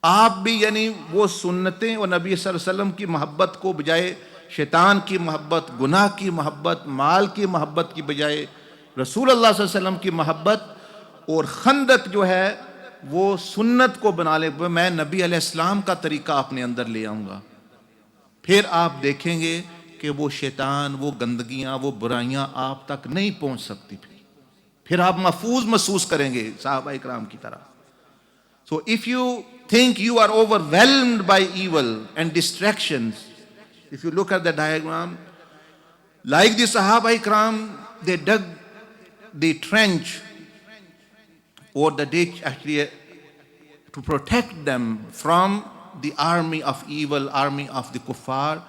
آپ بھی یعنی وہ سنتیں اور نبی صلی اللہ علیہ وسلم کی محبت کو بجائے شیطان کی محبت، گناہ کی محبت، مال کی محبت کی بجائے رسول اللہ صلی اللہ علیہ وسلم کی محبت اور خندق جو ہے وہ سنت کو بنا لے. میں نبی علیہ السلام کا طریقہ اپنے اندر لے آؤں گا، پھر آپ دیکھیں گے کہ وہ شیطان، وہ گندگیاں، وہ برائیاں آپ تک نہیں پہنچ سکتی. پھر آپ محفوظ محسوس کریں گے صحابہ اکرام کی طرح. So if you think you are overwhelmed by evil and distractions, if you look at the diagram, like the Sahaba Ikram, they dug the trench or the ditch actually to protect them from the army of evil, army of the kuffar.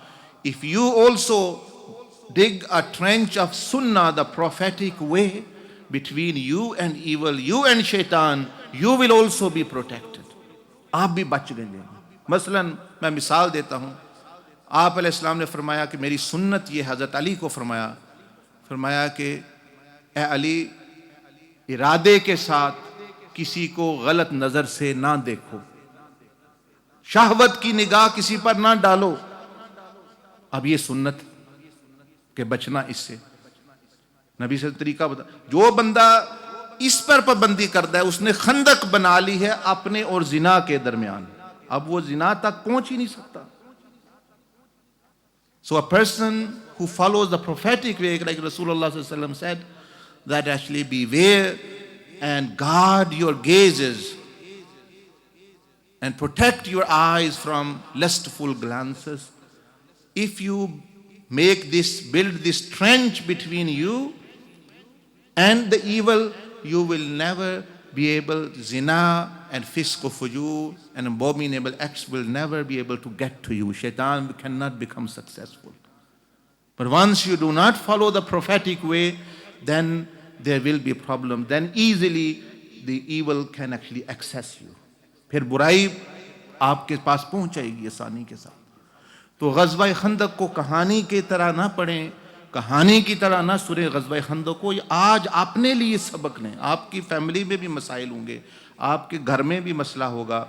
If you also dig a trench of sunnah, the prophetic way, between you and evil, you and shaitan, you will also be protected. آپ بھی بچ گئے ہیں. مثلا میں مثال دیتا ہوں، آپ علیہ السلام نے فرمایا کہ میری سنت یہ، حضرت علی کو فرمایا کہ اے علی، ارادے کے ساتھ کسی کو غلط نظر سے نہ دیکھو، شہوت کی نگاہ کسی پر نہ ڈالو. اب یہ سنت کہ بچنا اس سے، نبی سے طریقہ بتا. جو بندہ اس پر پابندی کرتا ہے اس نے خندق بنا لی ہے اپنے اور زنا کے درمیان، اب وہ زنا تک پہنچ ہی نہیں سکتا. So a person who follows the prophetic way, like Rasulullah sallallahu alaihi wasallam said, that actually beware and guard your gazes and protect your eyes from lustful glances. If you build this trench between you and the evil, you will never be able, zina, and fisq of fujur and abominable acts will never be able to get to you. Shaitan cannot become successful. But once you do not follow the prophetic way, then there will be a problem. Then easily the evil can actually access you. پھر برائی آپ کے پاس پہنچ جائے گی آسانی کے ساتھ. تو غزوہ خندق کو کہانی کی طرح نہ پڑھیں, کہانی کی طرح نہ سنیں. غزوہ خندق کو آج اپنے لیے سبق لیں. آپ کی فیملی میں بھی مسائل ہوں گے, آپ کے گھر میں بھی مسئلہ ہوگا,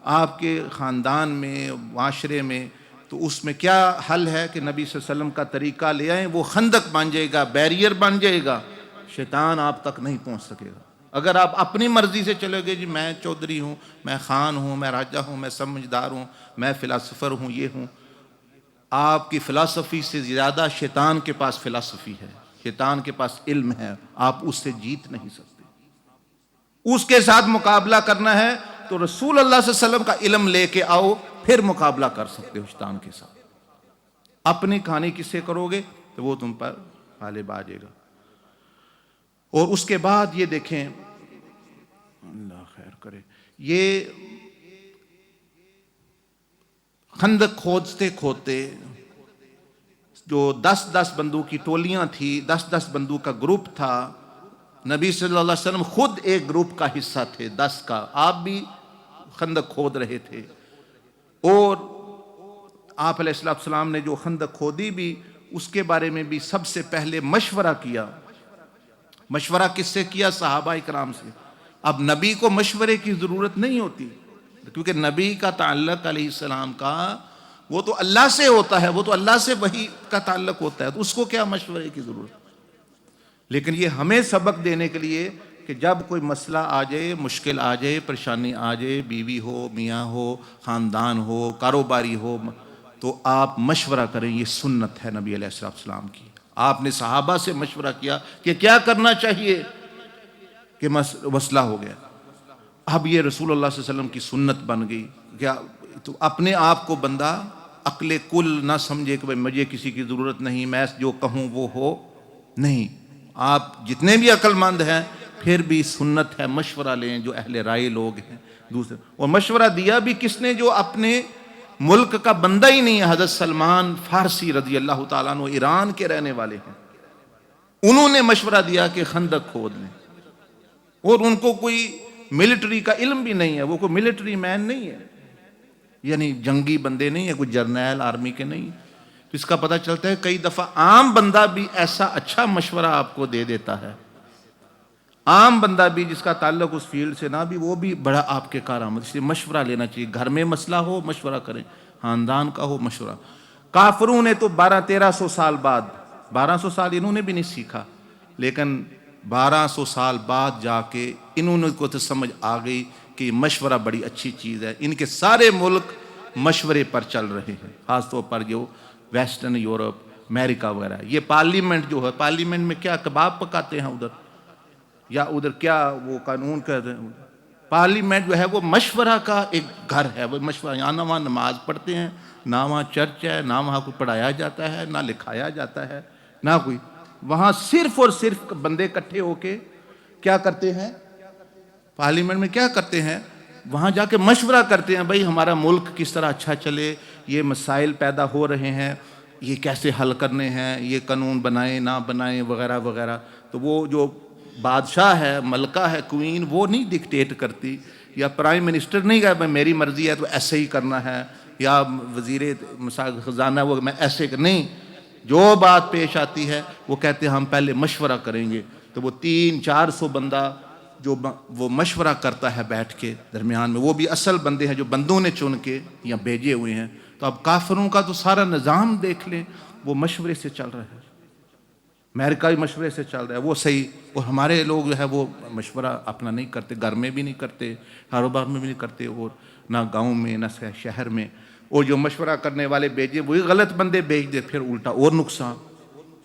آپ کے خاندان میں, معاشرے میں, تو اس میں کیا حل ہے کہ نبی صلی اللہ علیہ وسلم کا طریقہ لے آئیں. وہ خندق بن جائے گا, بیریئر بن جائے گا, شیطان آپ تک نہیں پہنچ سکے گا. اگر آپ اپنی مرضی سے چلو گے, جی میں چودھری ہوں, میں خان ہوں, میں راجہ ہوں, میں سمجھدار ہوں, میں فلاسفر ہوں, یہ ہوں, آپ کی فلاسفی سے زیادہ شیطان کے پاس فلاسفی ہے, شیطان کے پاس علم ہے, آپ اس سے جیت نہیں سکتے. اس کے ساتھ مقابلہ کرنا ہے تو رسول اللہ صلی اللہ علیہ وسلم کا علم لے کے آؤ, پھر مقابلہ کر سکتے ہو شیطان کے ساتھ. اپنی کہانی کس سے کرو گے تو وہ تم پر غالب آ جائے گا. اور اس کے بعد یہ دیکھیں, اللہ خیر کرے, یہ خندق کھودتے کھودتے جو 10-10 بندوں کی ٹولیاں تھی, 10-10 بندوں کا گروپ تھا, نبی صلی اللہ علیہ وسلم خود ایک گروپ کا حصہ تھے, 10 کا. آپ بھی خندق کھود رہے تھے, اور آپ علیہ السلام نے جو خندق کھودی بھی, اس کے بارے میں بھی سب سے پہلے مشورہ کیا. مشورہ کس سے کیا؟ صحابہ اکرام سے. اب نبی کو مشورے کی ضرورت نہیں ہوتی, کیونکہ نبی کا تعلق علیہ السلام کا وہ تو اللہ سے ہوتا ہے, وہ تو اللہ سے وحی کا تعلق ہوتا ہے, تو اس کو کیا مشورے کی ضرورت. لیکن یہ ہمیں سبق دینے کے لیے کہ جب کوئی مسئلہ آ جائے, مشکل آ جائے, پریشانی آ جائے, بیوی ہو, میاں ہو, خاندان ہو, کاروباری ہو, تو آپ مشورہ کریں. یہ سنت ہے نبی علیہ السلام کی. آپ نے صحابہ سے مشورہ کیا کہ کیا کرنا چاہیے, کہ مسئلہ ہو گیا. اب یہ رسول اللہ صلی اللہ علیہ وسلم کی سنت بن گئی. کیا تو اپنے آپ کو بندہ عقل کل نہ سمجھے کہ مجھے کسی کی ضرورت نہیں, میں جو کہوں وہ ہو, نہیں. آپ جتنے بھی عقل مند ہیں پھر بھی سنت ہے مشورہ لیں جو اہل رائے لوگ ہیں دوسرے. اور مشورہ دیا بھی کس نے؟ جو اپنے ملک کا بندہ ہی نہیں ہے. حضرت سلمان فارسی رضی اللہ تعالیٰ عنہ ایران کے رہنے والے ہیں, انہوں نے مشورہ دیا کہ خندق کھود لیں. اور ان کو کوئی ملٹری کا علم بھی نہیں ہے, وہ کوئی ملٹری مین نہیں ہے, یعنی جنگی بندے نہیں ہیں, کوئی جرنیل آرمی کے نہیں. تو اس کا پتہ چلتا ہے کئی دفعہ عام بندہ بھی ایسا اچھا مشورہ آپ کو دے دیتا ہے. عام بندہ بھی جس کا تعلق اس فیلڈ سے نہ بھی, وہ بھی بڑا آپ کے کارآمد. اس لیے مشورہ لینا چاہیے. گھر میں مسئلہ ہو مشورہ کریں, خاندان کا ہو مشورہ. کافروں نے تو 1200-1300 سال بعد, 1200 سال انہوں نے بھی نہیں سیکھا, لیکن 1200 سال بعد جا کے انہوں کو تو سمجھ آ گئی کہ یہ مشورہ بڑی اچھی چیز ہے. ان کے سارے ملک مشورے پر چل رہے ہیں, خاص طور پر جو ویسٹرن یورپ, امریکہ وغیرہ. یہ پارلیمنٹ جو ہے, پارلیمنٹ میں کیا کباب پکاتے ہیں ادھر, یا ادھر کیا وہ قانون کہتے ہیں. پارلیمنٹ جو ہے وہ مشورہ کا ایک گھر ہے. وہ مشورہ, یہاں نہ وہاں نماز پڑھتے ہیں, نہ وہاں چرچ ہے, نہ وہاں کوئی پڑھایا جاتا ہے, نہ لکھایا جاتا ہے, نہ کوئی. وہاں صرف اور صرف بندے اکٹھے ہو کے کیا کرتے ہیں, پارلیمنٹ میں کیا کرتے ہیں, وہاں جا کے مشورہ کرتے ہیں. بھائی ہمارا ملک کس طرح اچھا چلے, یہ مسائل پیدا ہو رہے ہیں, یہ کیسے حل کرنے ہیں, یہ قانون بنائیں نہ بنائیں وغیرہ وغیرہ. تو وہ جو بادشاہ ہے, ملکہ ہے, کوئین, وہ نہیں ڈکٹیٹ کرتی, یا پرائم منسٹر نہیں کہا میری مرضی ہے تو ایسے ہی کرنا ہے, یا وزیر خزانہ وہ میں ایسے نہیں. جو بات پیش آتی ہے وہ کہتے ہیں ہم پہلے مشورہ کریں گے. تو وہ 300-400 بندہ جو وہ مشورہ کرتا ہے بیٹھ کے درمیان میں, وہ بھی اصل بندے ہیں جو بندوں نے چن کے یا بھیجے ہوئے ہیں. تو اب کافروں کا تو سارا نظام دیکھ لیں, وہ مشورے سے چل رہا ہے. امریکہ بھی مشورے سے چل رہا ہے, وہ صحیح. اور ہمارے لوگ جو ہے وہ مشورہ اپنا نہیں کرتے, گھر میں بھی نہیں کرتے, کاروبار میں بھی نہیں کرتے, اور نہ گاؤں میں نہ شہر میں. اور جو مشورہ کرنے والے بھیجے وہی غلط بندے بھیج دے, پھر الٹا اور نقصان.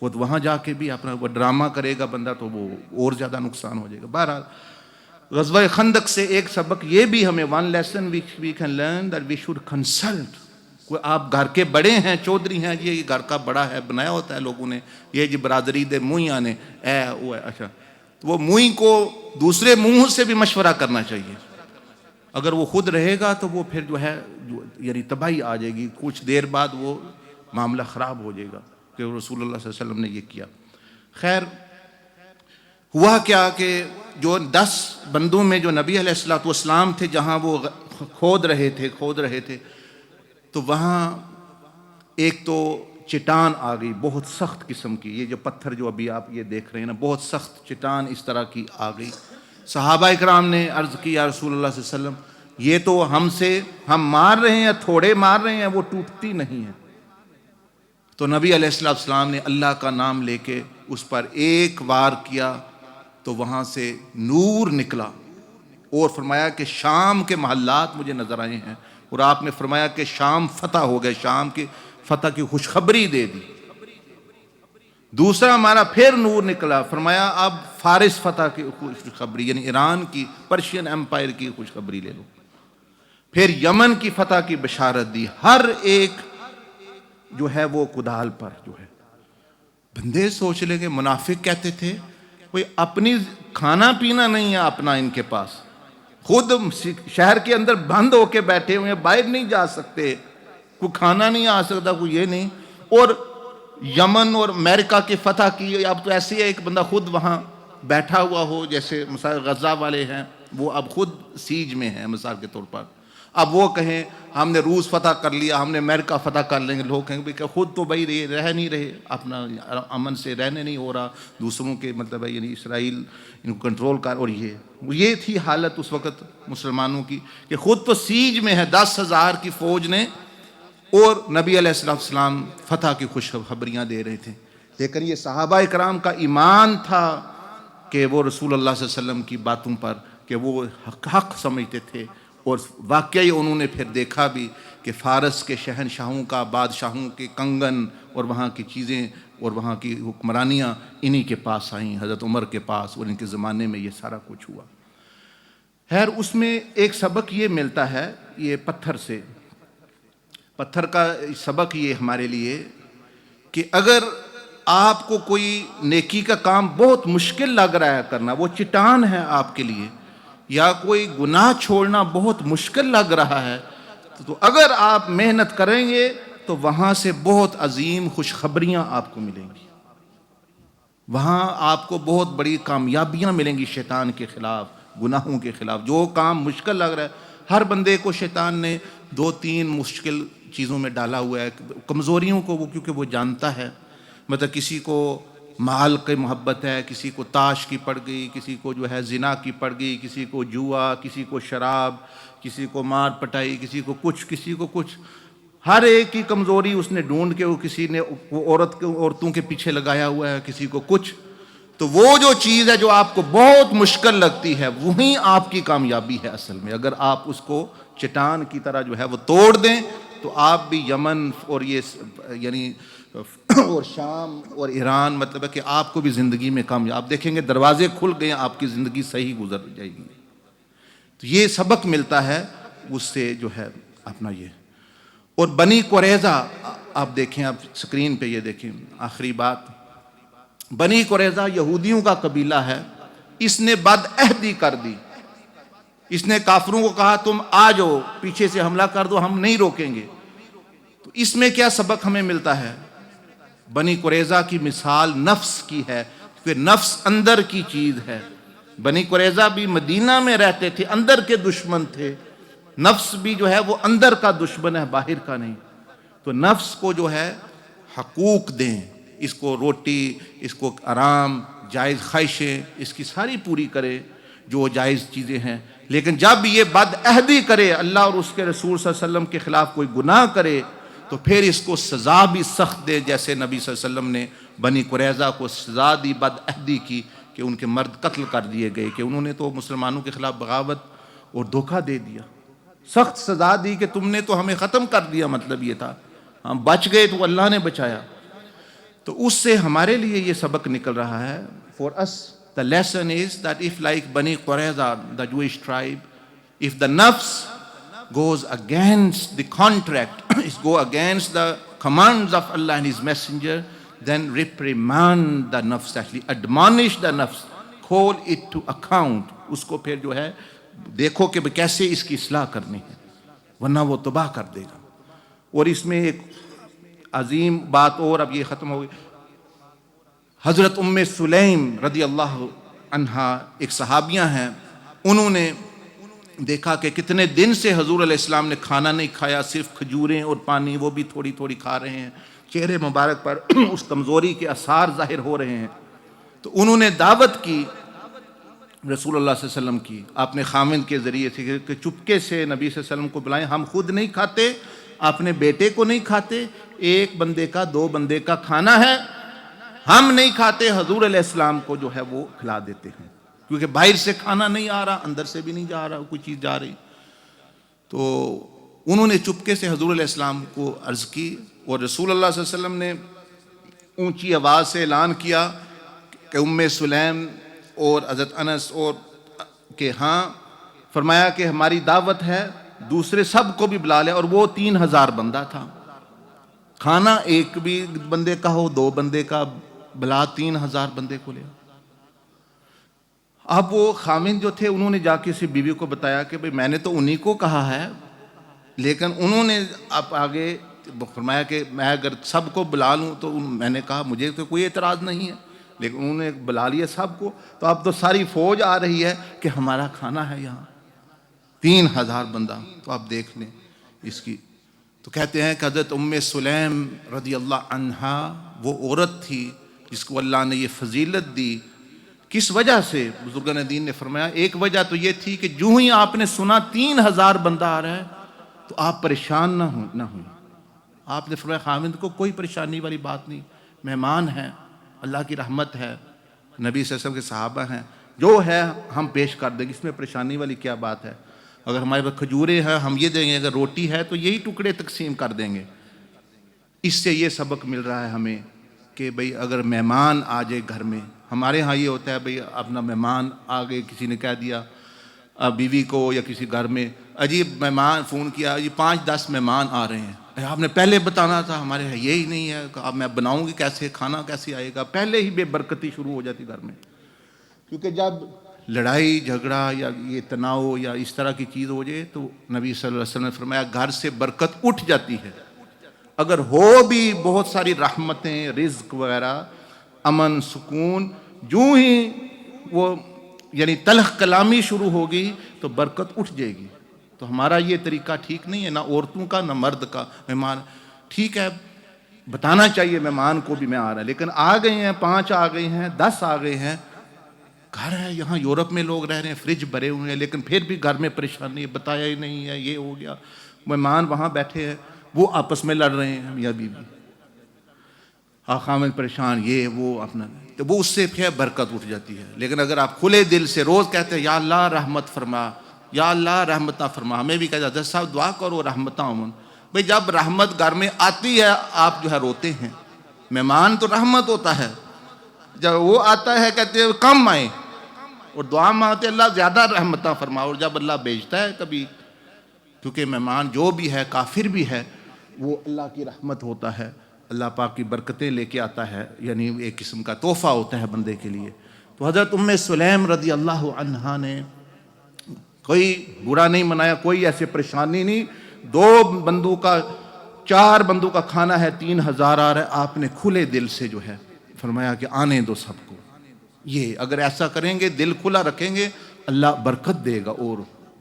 وہ تو وہاں جا کے بھی اپنا وہ ڈرامہ کرے گا بندہ, تو وہ اور زیادہ نقصان ہو جائے گا. بہرحال غزوہ خندق سے ایک سبق یہ بھی ہمیں, one lesson which we can learn, that we should consult. کوئی آپ گھر کے بڑے ہیں, چودھری ہیں, یہ گھر کا بڑا ہے, بنایا ہوتا ہے لوگوں نے, یہ جی برادری دے موئیاں نے وہ ہے, اچھا, تو وہ موئی کو دوسرے منہ سے بھی مشورہ کرنا چاہیے. اگر وہ خود رہے گا تو وہ پھر جو ہے یعنی تباہی آ جائے گی، کچھ دیر بعد وہ معاملہ خراب ہو جائے گا، کہ رسول اللہ صلی اللہ علیہ وسلم نے یہ کیا۔ خیر ہوا کیا کہ جو 10 بندوں میں جو نبی علیہ الصلوۃ والسلام تھے، جہاں وہ کھود رہے تھے تو وہاں ایک تو چٹان آ گئی بہت سخت قسم کی، یہ جو پتھر جو ابھی آپ یہ دیکھ رہے ہیں نا، بہت سخت چٹان اس طرح کی آ گئی۔ صحابہ اکرام نے عرض کی یا رسول اللہ صلی اللہ علیہ وسلم، یہ تو ہم مار رہے ہیں، تھوڑے مار رہے ہیں، وہ ٹوٹتی نہیں ہے۔ تو نبی علیہ السلام نے اللہ کا نام لے کے اس پر ایک وار کیا تو وہاں سے نور نکلا، اور فرمایا کہ شام کے محلات مجھے نظر آئے ہیں، اور آپ نے فرمایا کہ شام فتح ہو گئے، شام کی فتح کی خوشخبری دے دی۔ دوسرا ہمارا پھر نور نکلا، فرمایا اب فارس فتح کی خوشخبری، یعنی ایران کی، پرشین امپائر کی خوشخبری لے لو۔ پھر یمن کی فتح کی بشارت دی۔ ہر ایک جو ہے وہ کدال پر جو ہے۔ بندے سوچ لے کہ منافق کہتے تھے کوئی اپنی کھانا پینا نہیں ہے اپنا ان کے پاس، خود شہر کے اندر بند ہو کے بیٹھے ہوئے ہیں، باہر نہیں جا سکتے، کوئی کھانا نہیں آ سکتا، کوئی یہ نہیں، اور یمن اور امریکہ کی فتح کی۔ اب تو ایسے ہی ایک بندہ خود وہاں بیٹھا ہوا ہو، جیسے مثال غزہ والے ہیں، وہ اب خود سیج میں ہیں مثال کے طور پر، اب وہ کہیں ہم نے روس فتح کر لیا، ہم نے امریکہ فتح کر لیں گے، لوگ کہیں گے کہ خود تو بھائی رہ نہیں رہے، اپنا امن سے رہنے نہیں ہو رہا، دوسروں کے مطلب ہے یعنی اسرائیل ان کو کنٹرول کر، اور یہ تھی حالت اس وقت مسلمانوں کی کہ خود تو سیج میں ہے 10,000 کی فوج نے، اور نبی علیہ السلام فتح کی خوشخبریاں دے رہے تھے۔ لیکن یہ صحابہ اکرام کا ایمان تھا کہ وہ رسول اللہ صلی اللہ علیہ وسلم کی باتوں پر کہ وہ حق سمجھتے تھے، اور واقعی انہوں نے پھر دیکھا بھی کہ فارس کے شہنشاہوں کا، بادشاہوں کے کنگن اور وہاں کی چیزیں اور وہاں کی حکمرانیاں انہی کے پاس آئیں، حضرت عمر کے پاس، اور ان کے زمانے میں یہ سارا کچھ ہوا۔ خیر اس میں ایک سبق یہ ملتا ہے، یہ پتھر کا سبق یہ ہمارے لیے کہ اگر آپ کو کوئی نیکی کا کام بہت مشکل لگ رہا ہے کرنا، وہ چٹان ہے آپ کے لیے، یا کوئی گناہ چھوڑنا بہت مشکل لگ رہا ہے، تو اگر آپ محنت کریں گے تو وہاں سے بہت عظیم خوشخبریاں آپ کو ملیں گی، وہاں آپ کو بہت بڑی کامیابیاں ملیں گی شیطان کے خلاف، گناہوں کے خلاف۔ جو کام مشکل لگ رہا ہے، ہر بندے کو شیطان نے 2-3 مشکل چیزوں میں ڈالا ہوا ہے، کمزوریوں کو وہ کیونکہ وہ جانتا ہے، مطلب کسی کو مال کی محبت ہے، کسی کو تاش کی پڑ گئی، کسی کو جو ہے زنا کی پڑ گئی، کسی کو جوا، کسی کو شراب، کسی کو مار پٹائی، کسی کو کچھ، ہر ایک کی کمزوری اس نے ڈھونڈ کے، وہ کسی نے وہ عورتوں کے پیچھے لگایا ہوا ہے، کسی کو کچھ۔ تو وہ جو چیز ہے جو آپ کو بہت مشکل لگتی ہے، وہی آپ کی کامیابی ہے اصل میں۔ اگر آپ اس کو چٹان کی طرح جو ہے وہ توڑ دیں تو آپ بھی یمن اور یہ یعنی اور شام اور ایران، مطلب ہے کہ آپ کو بھی زندگی میں کامیاب دیکھیں گے، دروازے کھل گئے، آپ کی زندگی صحیح گزر جائے گی۔ تو یہ سبق ملتا ہے اس سے جو ہے اپنا یہ۔ اور بنی قریظہ آپ دیکھیں، آپ سکرین پہ یہ دیکھیں، آخری بات، بنی قریظہ یہودیوں کا قبیلہ ہے، اس نے بد عہدی کر دی، اس نے کافروں کو کہا تم آ جاؤ پیچھے سے حملہ کر دو، ہم نہیں روکیں گے۔ تو اس میں کیا سبق ہمیں ملتا ہے؟ بنی قریظہ کی مثال نفس کی ہے، کیونکہ نفس اندر کی چیز ہے۔ بنی قریظہ بھی مدینہ میں رہتے تھے، اندر کے دشمن تھے، نفس بھی جو ہے وہ اندر کا دشمن ہے، باہر کا نہیں۔ تو نفس کو جو ہے حقوق دیں، اس کو روٹی، اس کو آرام، جائز خواہشیں اس کی ساری پوری کرے جو جائز چیزیں ہیں، لیکن جب یہ بد عہدی کرے، اللہ اور اس کے رسول صلی اللہ علیہ وسلم کے خلاف کوئی گناہ کرے، تو پھر اس کو سزا بھی سخت دے، جیسے نبی صلی اللہ علیہ وسلم نے بنی قریظہ کو سزا دی، بد عہدی کی، کہ ان کے مرد قتل کر دیے گئے، کہ انہوں نے تو مسلمانوں کے خلاف بغاوت اور دھوکہ دے دیا، سخت سزا دی کہ تم نے تو ہمیں ختم کر دیا، مطلب یہ تھا ہم بچ گئے تو اللہ نے بچایا۔ تو اس سے ہمارے لیے یہ سبق نکل رہا ہے، for us the lesson is that if like Bani Qurayza, the Jewish tribe, if the nafs goes against the contract, is go against the commands of Allah and His Messenger, then reprimand the nafs, actually admonish the nafs, call it to account، اس کو پھر جو ہے دیکھو کہ کیسے اس کی اصلاح کرنی ہے ورنہ وہ تباہ کر دے گا۔ اور اس میں ایک عظیم بات اور، اب یہ ختم ہو گئی، حضرت ام سلیم رضی اللہ عنہا ایک صحابیہ ہیں، انہوں نے دیکھا کہ کتنے دن سے حضور علیہ السلام نے کھانا نہیں کھایا، صرف کھجوریں اور پانی وہ بھی تھوڑی تھوڑی کھا رہے ہیں، چہرے مبارک پر اس کمزوری کے آثار ظاہر ہو رہے ہیں۔ تو انہوں نے دعوت کی رسول اللہ صلی اللہ علیہ وسلم کی اپنے خامند کے ذریعے سے کہ چپکے سے نبی صلی اللہ علیہ وسلم کو بلائیں، ہم خود نہیں کھاتے، اپنے بیٹے کو نہیں کھاتے، ایک بندے کا 2 بندے کا کھانا ہے، ہم نہیں کھاتے، حضور علیہ السلام کو جو ہے وہ کھلا دیتے ہیں، کیونکہ باہر سے کھانا نہیں آ رہا، اندر سے بھی نہیں جا رہا، کوئی چیز جا رہی۔ تو انہوں نے چپکے سے حضور علیہ السلام کو عرض کی، اور رسول اللہ صلی اللہ علیہ وسلم نے اونچی آواز سے اعلان کیا کہ ام سلیم اور حضرت انس اور کہ ہاں، فرمایا کہ ہماری دعوت ہے، دوسرے سب کو بھی بلا لے، اور وہ 3000 بندہ تھا، کھانا ایک بھی بندے کا ہو 2 بندے کا، بلا 3000 بندے کو لے۔ اب وہ خامند جو تھے انہوں نے جا کے اسی بیوی کو بتایا کہ بھئی میں نے تو انہی کو کہا ہے، لیکن انہوں نے اب آگے فرمایا کہ میں اگر سب کو بلا لوں تو میں نے کہا مجھے تو کوئی اعتراض نہیں ہے، لیکن انہوں نے بلا لیا سب کو، تو اب تو ساری فوج آ رہی ہے کہ ہمارا کھانا ہے یہاں، 3000 بندہ، تو آپ دیکھ لیں اس کی۔ تو کہتے ہیں کہ حضرت ام سلیم رضی اللہ عنہا وہ عورت تھی جس کو اللہ نے یہ فضیلت دی، کس وجہ سے؟ بزرگان دین نے فرمایا ایک وجہ تو یہ تھی کہ جو ہی آپ نے سنا 3000 بندہ آ رہا ہے تو آپ پریشان نہ ہوئیں، آپ نے فرمایا خامند کو کوئی پریشانی والی بات نہیں، مہمان ہیں، اللہ کی رحمت ہے، نبی صلی اللہ علیہ وسلم کے صحابہ ہیں، جو ہے ہم پیش کر دیں گے، اس میں پریشانی والی کیا بات ہے؟ اگر ہمارے پاس کھجوریں ہیں ہم یہ دیں گے، اگر روٹی ہے تو یہی ٹکڑے تقسیم کر دیں گے۔ اس سے یہ سبق مل رہا ہے ہمیں کہ بھئی اگر مہمان آ جائے گھر میں، ہمارے ہاں یہ ہوتا ہے بھئی اپنا مہمان آ گئے، کسی نے کہہ دیا بیوی کو یا کسی گھر میں، عجیب مہمان فون کیا، یہ 5-10 مہمان آ رہے ہیں، آپ نے پہلے بتانا تھا، ہمارے ہاں یہی نہیں ہے، اب میں بناؤں گی کیسے، کھانا کیسے آئے گا، پہلے ہی بے برکتی شروع ہو جاتی گھر میں۔ کیونکہ جب لڑائی جھگڑا یا یہ تناؤ یا اس طرح کی چیز ہو جائے تو نبی صلی اللہ علیہ وسلم نے فرمایا گھر سے برکت اٹھ جاتی ہے، اگر ہو بھی بہت ساری رحمتیں، رزق وغیرہ، امن، سکون، جو ہی وہ یعنی تلخ کلامی شروع ہوگی تو برکت اٹھ جائے گی۔ تو ہمارا یہ طریقہ ٹھیک نہیں ہے، نہ عورتوں کا نہ مرد کا۔ مہمان ٹھیک ہے بتانا چاہیے مہمان کو بھی میں آ رہا ہے، لیکن آ گئے ہیں 5 آ گئے ہیں 10 آ گئے ہیں، گھر ہے یہاں یورپ میں لوگ رہ رہے ہیں، فریج بھرے ہوئے ہیں، لیکن پھر بھی گھر میں پریشانی ہے، بتایا ہی نہیں ہے، یہ ہو گیا، مہمان وہاں بیٹھے ہیں، وہ آپس میں لڑ رہے ہیں میاں بیوی، خامد پریشان، یہ وہ اپنا، تو وہ اس سے پھر برکت اٹھ جاتی ہے۔ لیکن اگر آپ کھلے دل سے روز کہتے ہیں یا اللہ رحمت فرما، یا اللہ رحمتہ فرما، ہمیں بھی کہا جاتا ہے صاحب دعا کرو رحمتہ امن، بھئی جب رحمت گھر میں آتی ہے آپ جو ہے روتے ہیں، مہمان تو رحمت ہوتا ہے، جب وہ آتا ہے کہتے ہیں کم آئیں، اور دعا مانگتے اللہ زیادہ رحمتہ فرما، اور جب اللہ بھیجتا ہے کبھی، کیونکہ مہمان جو بھی ہے کافر بھی ہے وہ اللہ کی رحمت ہوتا ہے، اللہ پاک کی برکتیں لے کے آتا ہے، یعنی ایک قسم کا تحفہ ہوتا ہے بندے کے لیے۔ تو حضرت ام سلیم رضی اللہ عنہا نے کوئی برا نہیں منایا، کوئی ایسے پریشانی نہیں، 2 بندوں کا 4 بندوں کا کھانا ہے، 3000 آ رہا ہے، آپ نے کھلے دل سے جو ہے فرمایا کہ آنے دو سب کو۔ یہ اگر ایسا کریں گے، دل کھلا رکھیں گے، اللہ برکت دے گا، اور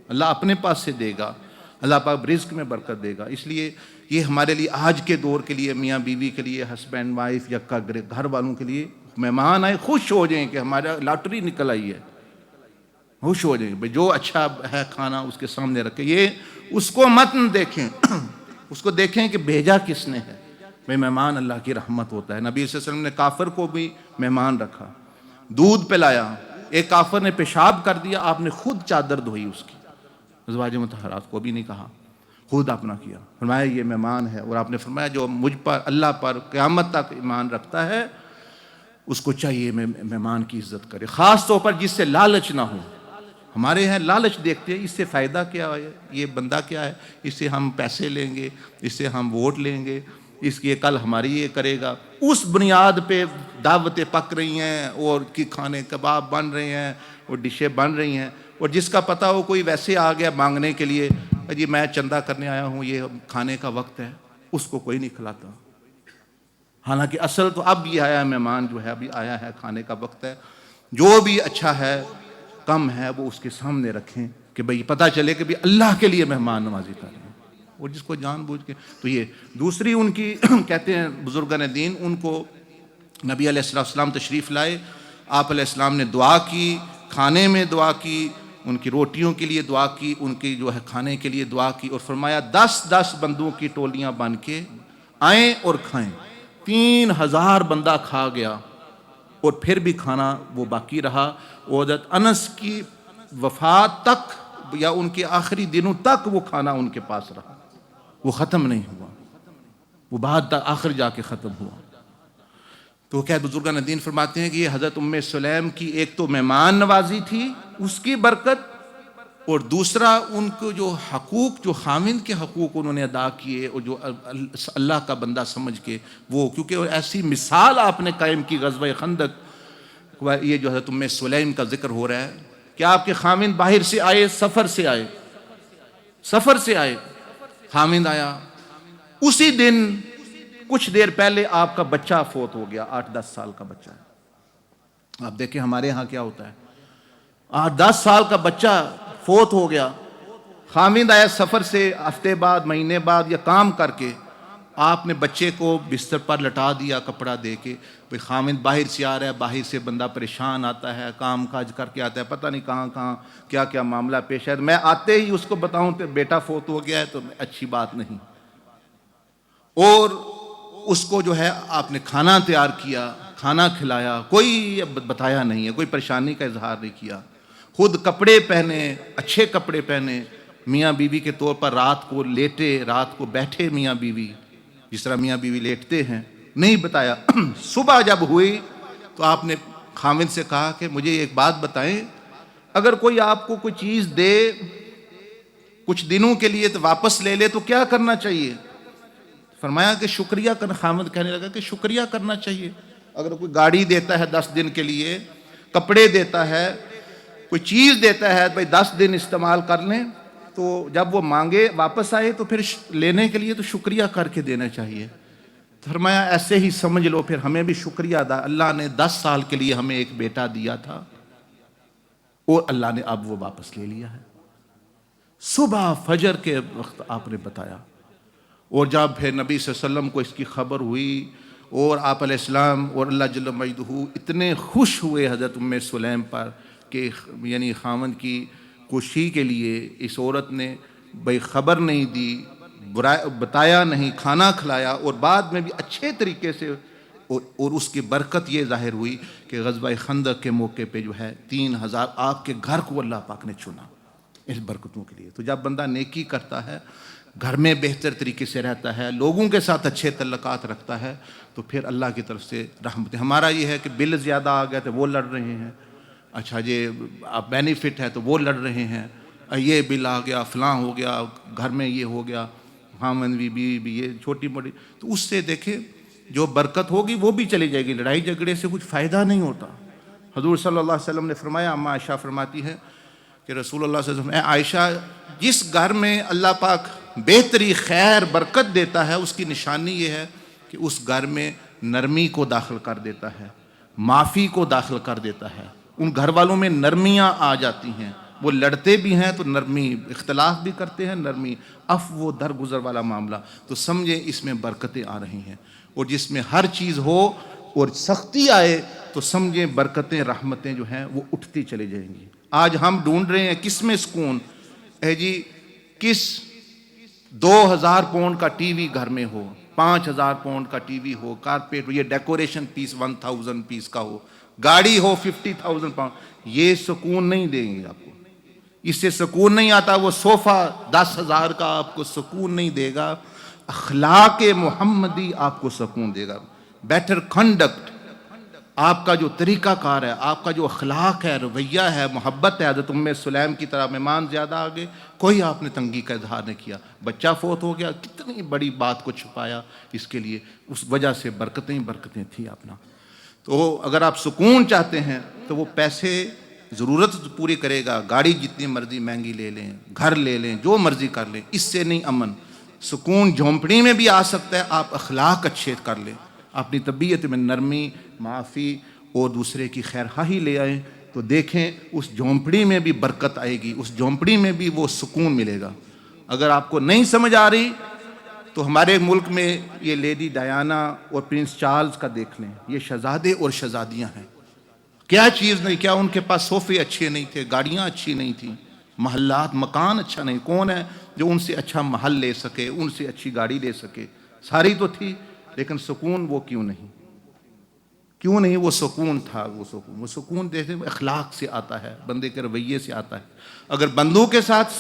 اللہ اپنے پاس سے دے گا، اللہ پاک رزق میں برکت دے گا۔ اس لیے یہ ہمارے لیے آج کے دور کے لیے، میاں بیوی کے لیے، ہسبینڈ وائف یا گھر والوں کے لیے، مہمان آئے خوش ہو جائیں کہ ہمارا لاٹری نکل آئی ہے، خوش ہو جائیں، جو اچھا ہے کھانا اس کے سامنے رکھیں، یہ اس کو مت دیکھیں، اس کو دیکھیں کہ بھیجا کس نے ہے۔ بھئی مہمان اللہ کی رحمت ہوتا ہے۔ نبی صلی اللہ علیہ وسلم نے کافر کو بھی مہمان رکھا، دودھ پلایا، ایک کافر نے پیشاب کر دیا، آپ نے خود چادر دھوئی اس کی، ازواج مطہرات کو بھی نہیں کہا، خود اپنا کیا، فرمایا یہ مہمان ہے، اور آپ نے فرمایا جو مجھ پر اللہ پر قیامت تک ایمان رکھتا ہے اس کو چاہیے مہمان کی عزت کرے، خاص طور پر جس سے لالچ نہ ہو۔ ہمارے ہیں لالچ دیکھتے ہیں، اس سے فائدہ کیا ہے، یہ بندہ کیا ہے، اس سے ہم پیسے لیں گے، اس سے ہم ووٹ لیں گے، اس کی کل ہماری یہ کرے گا، اس بنیاد پہ دعوتیں پک رہی ہیں اور کی کھانے کباب بن رہے ہیں اور ڈشیں بن رہی ہیں، اور جس کا پتہ ہو کوئی ویسے آ گیا مانگنے کے لیے، جی میں چندہ کرنے آیا ہوں، یہ کھانے کا وقت ہے، اس کو کوئی نہیں کھلاتا، حالانکہ اصل تو اب یہ آیا مہمان جو ہے ابھی آیا ہے، کھانے کا وقت ہے، جو بھی اچھا ہے کم ہے وہ اس کے سامنے رکھیں کہ بھئی پتہ چلے کہ بھی اللہ کے لیے مہمان نوازی کر رہے ہیں، اور جس کو جان بوجھ کے تو یہ دوسری ان کی کہتے ہیں بزرگان دین، ان کو نبی علیہ السلام تشریف لائے، آپ علیہ السلام نے دعا کی، کھانے میں دعا کی، ان کی روٹیوں کے لیے دعا کی، ان کی جو ہے کھانے کے لیے دعا کی، اور فرمایا 10 بندوں کی ٹولیاں بن کے آئیں اور کھائیں۔ 3000 بندہ کھا گیا، اور پھر بھی کھانا وہ باقی رہا، اور حضرت انس کی وفات تک یا ان کے آخری دنوں تک وہ کھانا ان کے پاس رہا، وہ ختم نہیں ہوا، وہ بعد آخر جا کے ختم ہوا۔ تو کیا بزرگان دین فرماتے ہیں کہ یہ حضرت سلیم کی ایک تو مہمان نوازی تھی، اس کی برکت، اور دوسرا ان کو جو حقوق، جو خاوند کے حقوق انہوں نے ادا کیے، اور جو اللہ کا بندہ سمجھ کے وہ، کیونکہ ایسی مثال آپ نے قائم کی غزوہ خندق، یہ جو حضرت سلیم کا ذکر ہو رہا ہے کہ آپ کے خاوند باہر سے آئے، سفر سے آئے، خاوند آیا، اسی دن کچھ دیر پہلے آپ کا بچہ فوت ہو گیا، 8-10 سال کا بچہ ہے۔ آپ دیکھیں ہمارے ہاں کیا ہوتا ہے، 8-10 سال کا بچہ فوت ہو گیا، خاوند آیا سفر سے ہفتے بعد، مہینے بعد یا کام کر کے، آپ نے بچے کو بستر پر لٹا دیا کپڑا دے کے، بھئی خاوند باہر سے آ رہا ہے، باہر سے بندہ پریشان آتا ہے، کام کاج کر کے آتا ہے، پتہ نہیں کہاں کیا کیا معاملہ پیش ہے، میں آتے ہی اس کو بتاؤں کہ بیٹا فوت ہو گیا ہے تو اچھی بات نہیں، اور اس کو جو ہے آپ نے کھانا تیار کیا، کھانا کھلایا، کوئی بتایا نہیں ہے، کوئی پریشانی کا اظہار نہیں کیا، خود کپڑے پہنے، اچھے کپڑے پہنے، میاں بیوی کے طور پر رات کو لیٹے، رات کو بیٹھے میاں بیوی، جس طرح میاں بیوی لیٹتے ہیں، نہیں بتایا۔ صبح جب ہوئی تو آپ نے خاوند سے کہا کہ مجھے ایک بات بتائیں، اگر کوئی آپ کو کوئی چیز دے کچھ دنوں کے لیے تو واپس لے لے تو کیا کرنا چاہیے؟ فرمایا کہ شکریہ کرنا، خاوند کہنے لگا کہ شکریہ کرنا چاہیے، اگر کوئی گاڑی دیتا ہے 10 دن کے لیے، کپڑے دیتا ہے، کوئی چیز دیتا ہے بھائی 10 دن استعمال کر لیں، تو جب وہ مانگے واپس آئے تو پھر لینے کے لیے تو شکریہ کر کے دینا چاہیے۔ فرمایا ایسے ہی سمجھ لو پھر ہمیں بھی شکریہ ادا، اللہ نے 10 سال کے لیے ہمیں ایک بیٹا دیا تھا، اور اللہ نے اب وہ واپس لے لیا ہے۔ صبح فجر کے وقت آپ نے بتایا، اور جب پھر نبی صلی اللہ علیہ وسلم کو اس کی خبر ہوئی، اور آپ علیہ السلام اور اللہ جل مجدہ اتنے خوش ہوئے حضرت سلیم پر کہ یعنی خاوند کی خوشی کے لیے اس عورت نے بھئی خبر نہیں دی، بتایا نہیں، کھانا کھلایا، اور بعد میں بھی اچھے طریقے سے، اور اس کی برکت یہ ظاہر ہوئی کہ غزوہ خندق کے موقع پہ جو ہے 3000 آپ کے گھر کو اللہ پاک نے چنا اس برکتوں کے لیے۔ تو جب بندہ نیکی کرتا ہے، گھر میں بہتر طریقے سے رہتا ہے، لوگوں کے ساتھ اچھے تعلقات رکھتا ہے، تو پھر اللہ کی طرف سے رحمت۔ ہمارا یہ ہے کہ بل زیادہ آ گیا تو وہ لڑ رہے ہیں، اچھا یہ بینیفٹ ہے تو وہ لڑ رہے ہیں، یہ بل آ گیا، فلاں ہو گیا، گھر میں یہ ہو گیا، خاوند بھی یہ چھوٹی موٹی، تو اس سے دیکھیں جو برکت ہوگی وہ بھی چلی جائے گی، لڑائی جھگڑے سے کچھ فائدہ نہیں ہوتا۔ حضور صلی اللہ علیہ وسلم نے فرمایا، اما عائشہ فرماتی ہے کہ رسول اللہ صلی اللہ علیہ وسلم، اے عائشہ، جس گھر میں اللہ پاک بہتری، خیر، برکت دیتا ہے، اس کی نشانی یہ ہے کہ اس گھر میں نرمی کو داخل کر دیتا ہے، معافی کو داخل کر دیتا ہے، ان گھر والوں میں نرمیاں آ جاتی ہیں، وہ لڑتے بھی ہیں تو نرمی، اختلاف بھی کرتے ہیں نرمی، عفو و درگزر والا معاملہ، تو سمجھیں اس میں برکتیں آ رہی ہیں، اور جس میں ہر چیز ہو اور سختی آئے تو سمجھیں برکتیں، رحمتیں جو ہیں وہ اٹھتی چلی جائیں گی۔ آج ہم ڈھونڈ رہے ہیں کس میں سکون، اے جی کس 2000 پاؤنڈ کا ٹی وی گھر میں ہو، 5000 پاؤنڈ کا ٹی وی ہو، کارپیٹ ہو، یہ ڈیکوریشن پیس 1000 پیس کا ہو، گاڑی ہو 50,000 پاؤنڈ، یہ سکون نہیں دیں گے آپ کو، اس سے سکون نہیں آتا۔ وہ صوفہ 10,000 کا آپ کو سکون نہیں دے گا، اخلاق محمدی آپ کو سکون دے گا، بیٹر کنڈکٹ، آپ کا جو طریقہ کار ہے، آپ کا جو اخلاق ہے، رویہ ہے، محبت ہے۔ حضرت سلیم کی طرح مہمان زیادہ آگے، کوئی آپ نے تنگی کا اظہار نہیں کیا، بچہ فوت ہو گیا، کتنی بڑی بات کو چھپایا اس کے لیے، اس وجہ سے برکتیں تھیں اپنا۔ تو اگر آپ سکون چاہتے ہیں تو وہ پیسے ضرورت پوری کرے گا، گاڑی جتنی مرضی مہنگی لے لیں، گھر لے لیں، جو مرضی کر لیں، اس سے نہیں امن۔ سکون جھونپڑی میں بھی آ سکتا ہے، آپ اخلاق اچھے کر لیں، اپنی طبیعت میں نرمی، معافی اور دوسرے کی خیر خواہی لے آئیں، تو دیکھیں اس جھونپڑی میں بھی برکت آئے گی، اس جھونپڑی میں بھی وہ سکون ملے گا۔ اگر آپ کو نہیں سمجھ آ رہی تو ہمارے ملک میں یہ لیڈی ڈیانا اور پرنس چارلز کا دیکھ لیں، یہ شہزادے اور شہزادیاں ہیں، کیا چیز نہیں، کیا ان کے پاس صوفے اچھے نہیں تھے، گاڑیاں اچھی نہیں تھیں، محلات مکان اچھا نہیں، کون ہے جو ان سے اچھا محل لے سکے، ان سے اچھی گاڑی لے سکے؟ ساری تو تھی، لیکن سکون وہ کیوں نہیں؟ کیوں نہیں وہ سکون تھا؟ وہ سکون دیکھتے اخلاق سے آتا ہے، بندے کے رویے سے آتا ہے۔ اگر بندوں کے ساتھ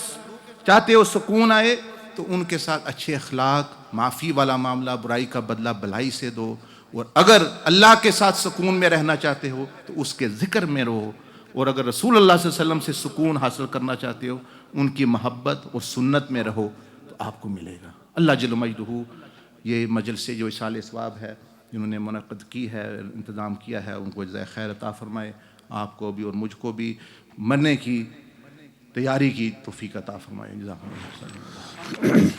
چاہتے ہو سکون آئے تو ان کے ساتھ اچھے اخلاق، معافی والا معاملہ، برائی کا بدلہ بھلائی سے دو، اور اگر اللہ کے ساتھ سکون میں رہنا چاہتے ہو تو اس کے ذکر میں رہو، اور اگر رسول اللہ صلی اللہ علیہ وسلم سے سکون حاصل کرنا چاہتے ہو ان کی محبت اور سنت میں رہو تو آپ کو ملے گا۔ اللہ جل مجدہ یہ مجلس جو اصال ثواب ہے جنہوں نے منعقد کی ہے، انتظام کیا ہے، ان کو جزائے خیر عطا فرمائے، آپ کو بھی اور مجھ کو بھی مرنے کی تیاری کی توفیق عطا فرمائے۔ جزاکم اللہ خیر۔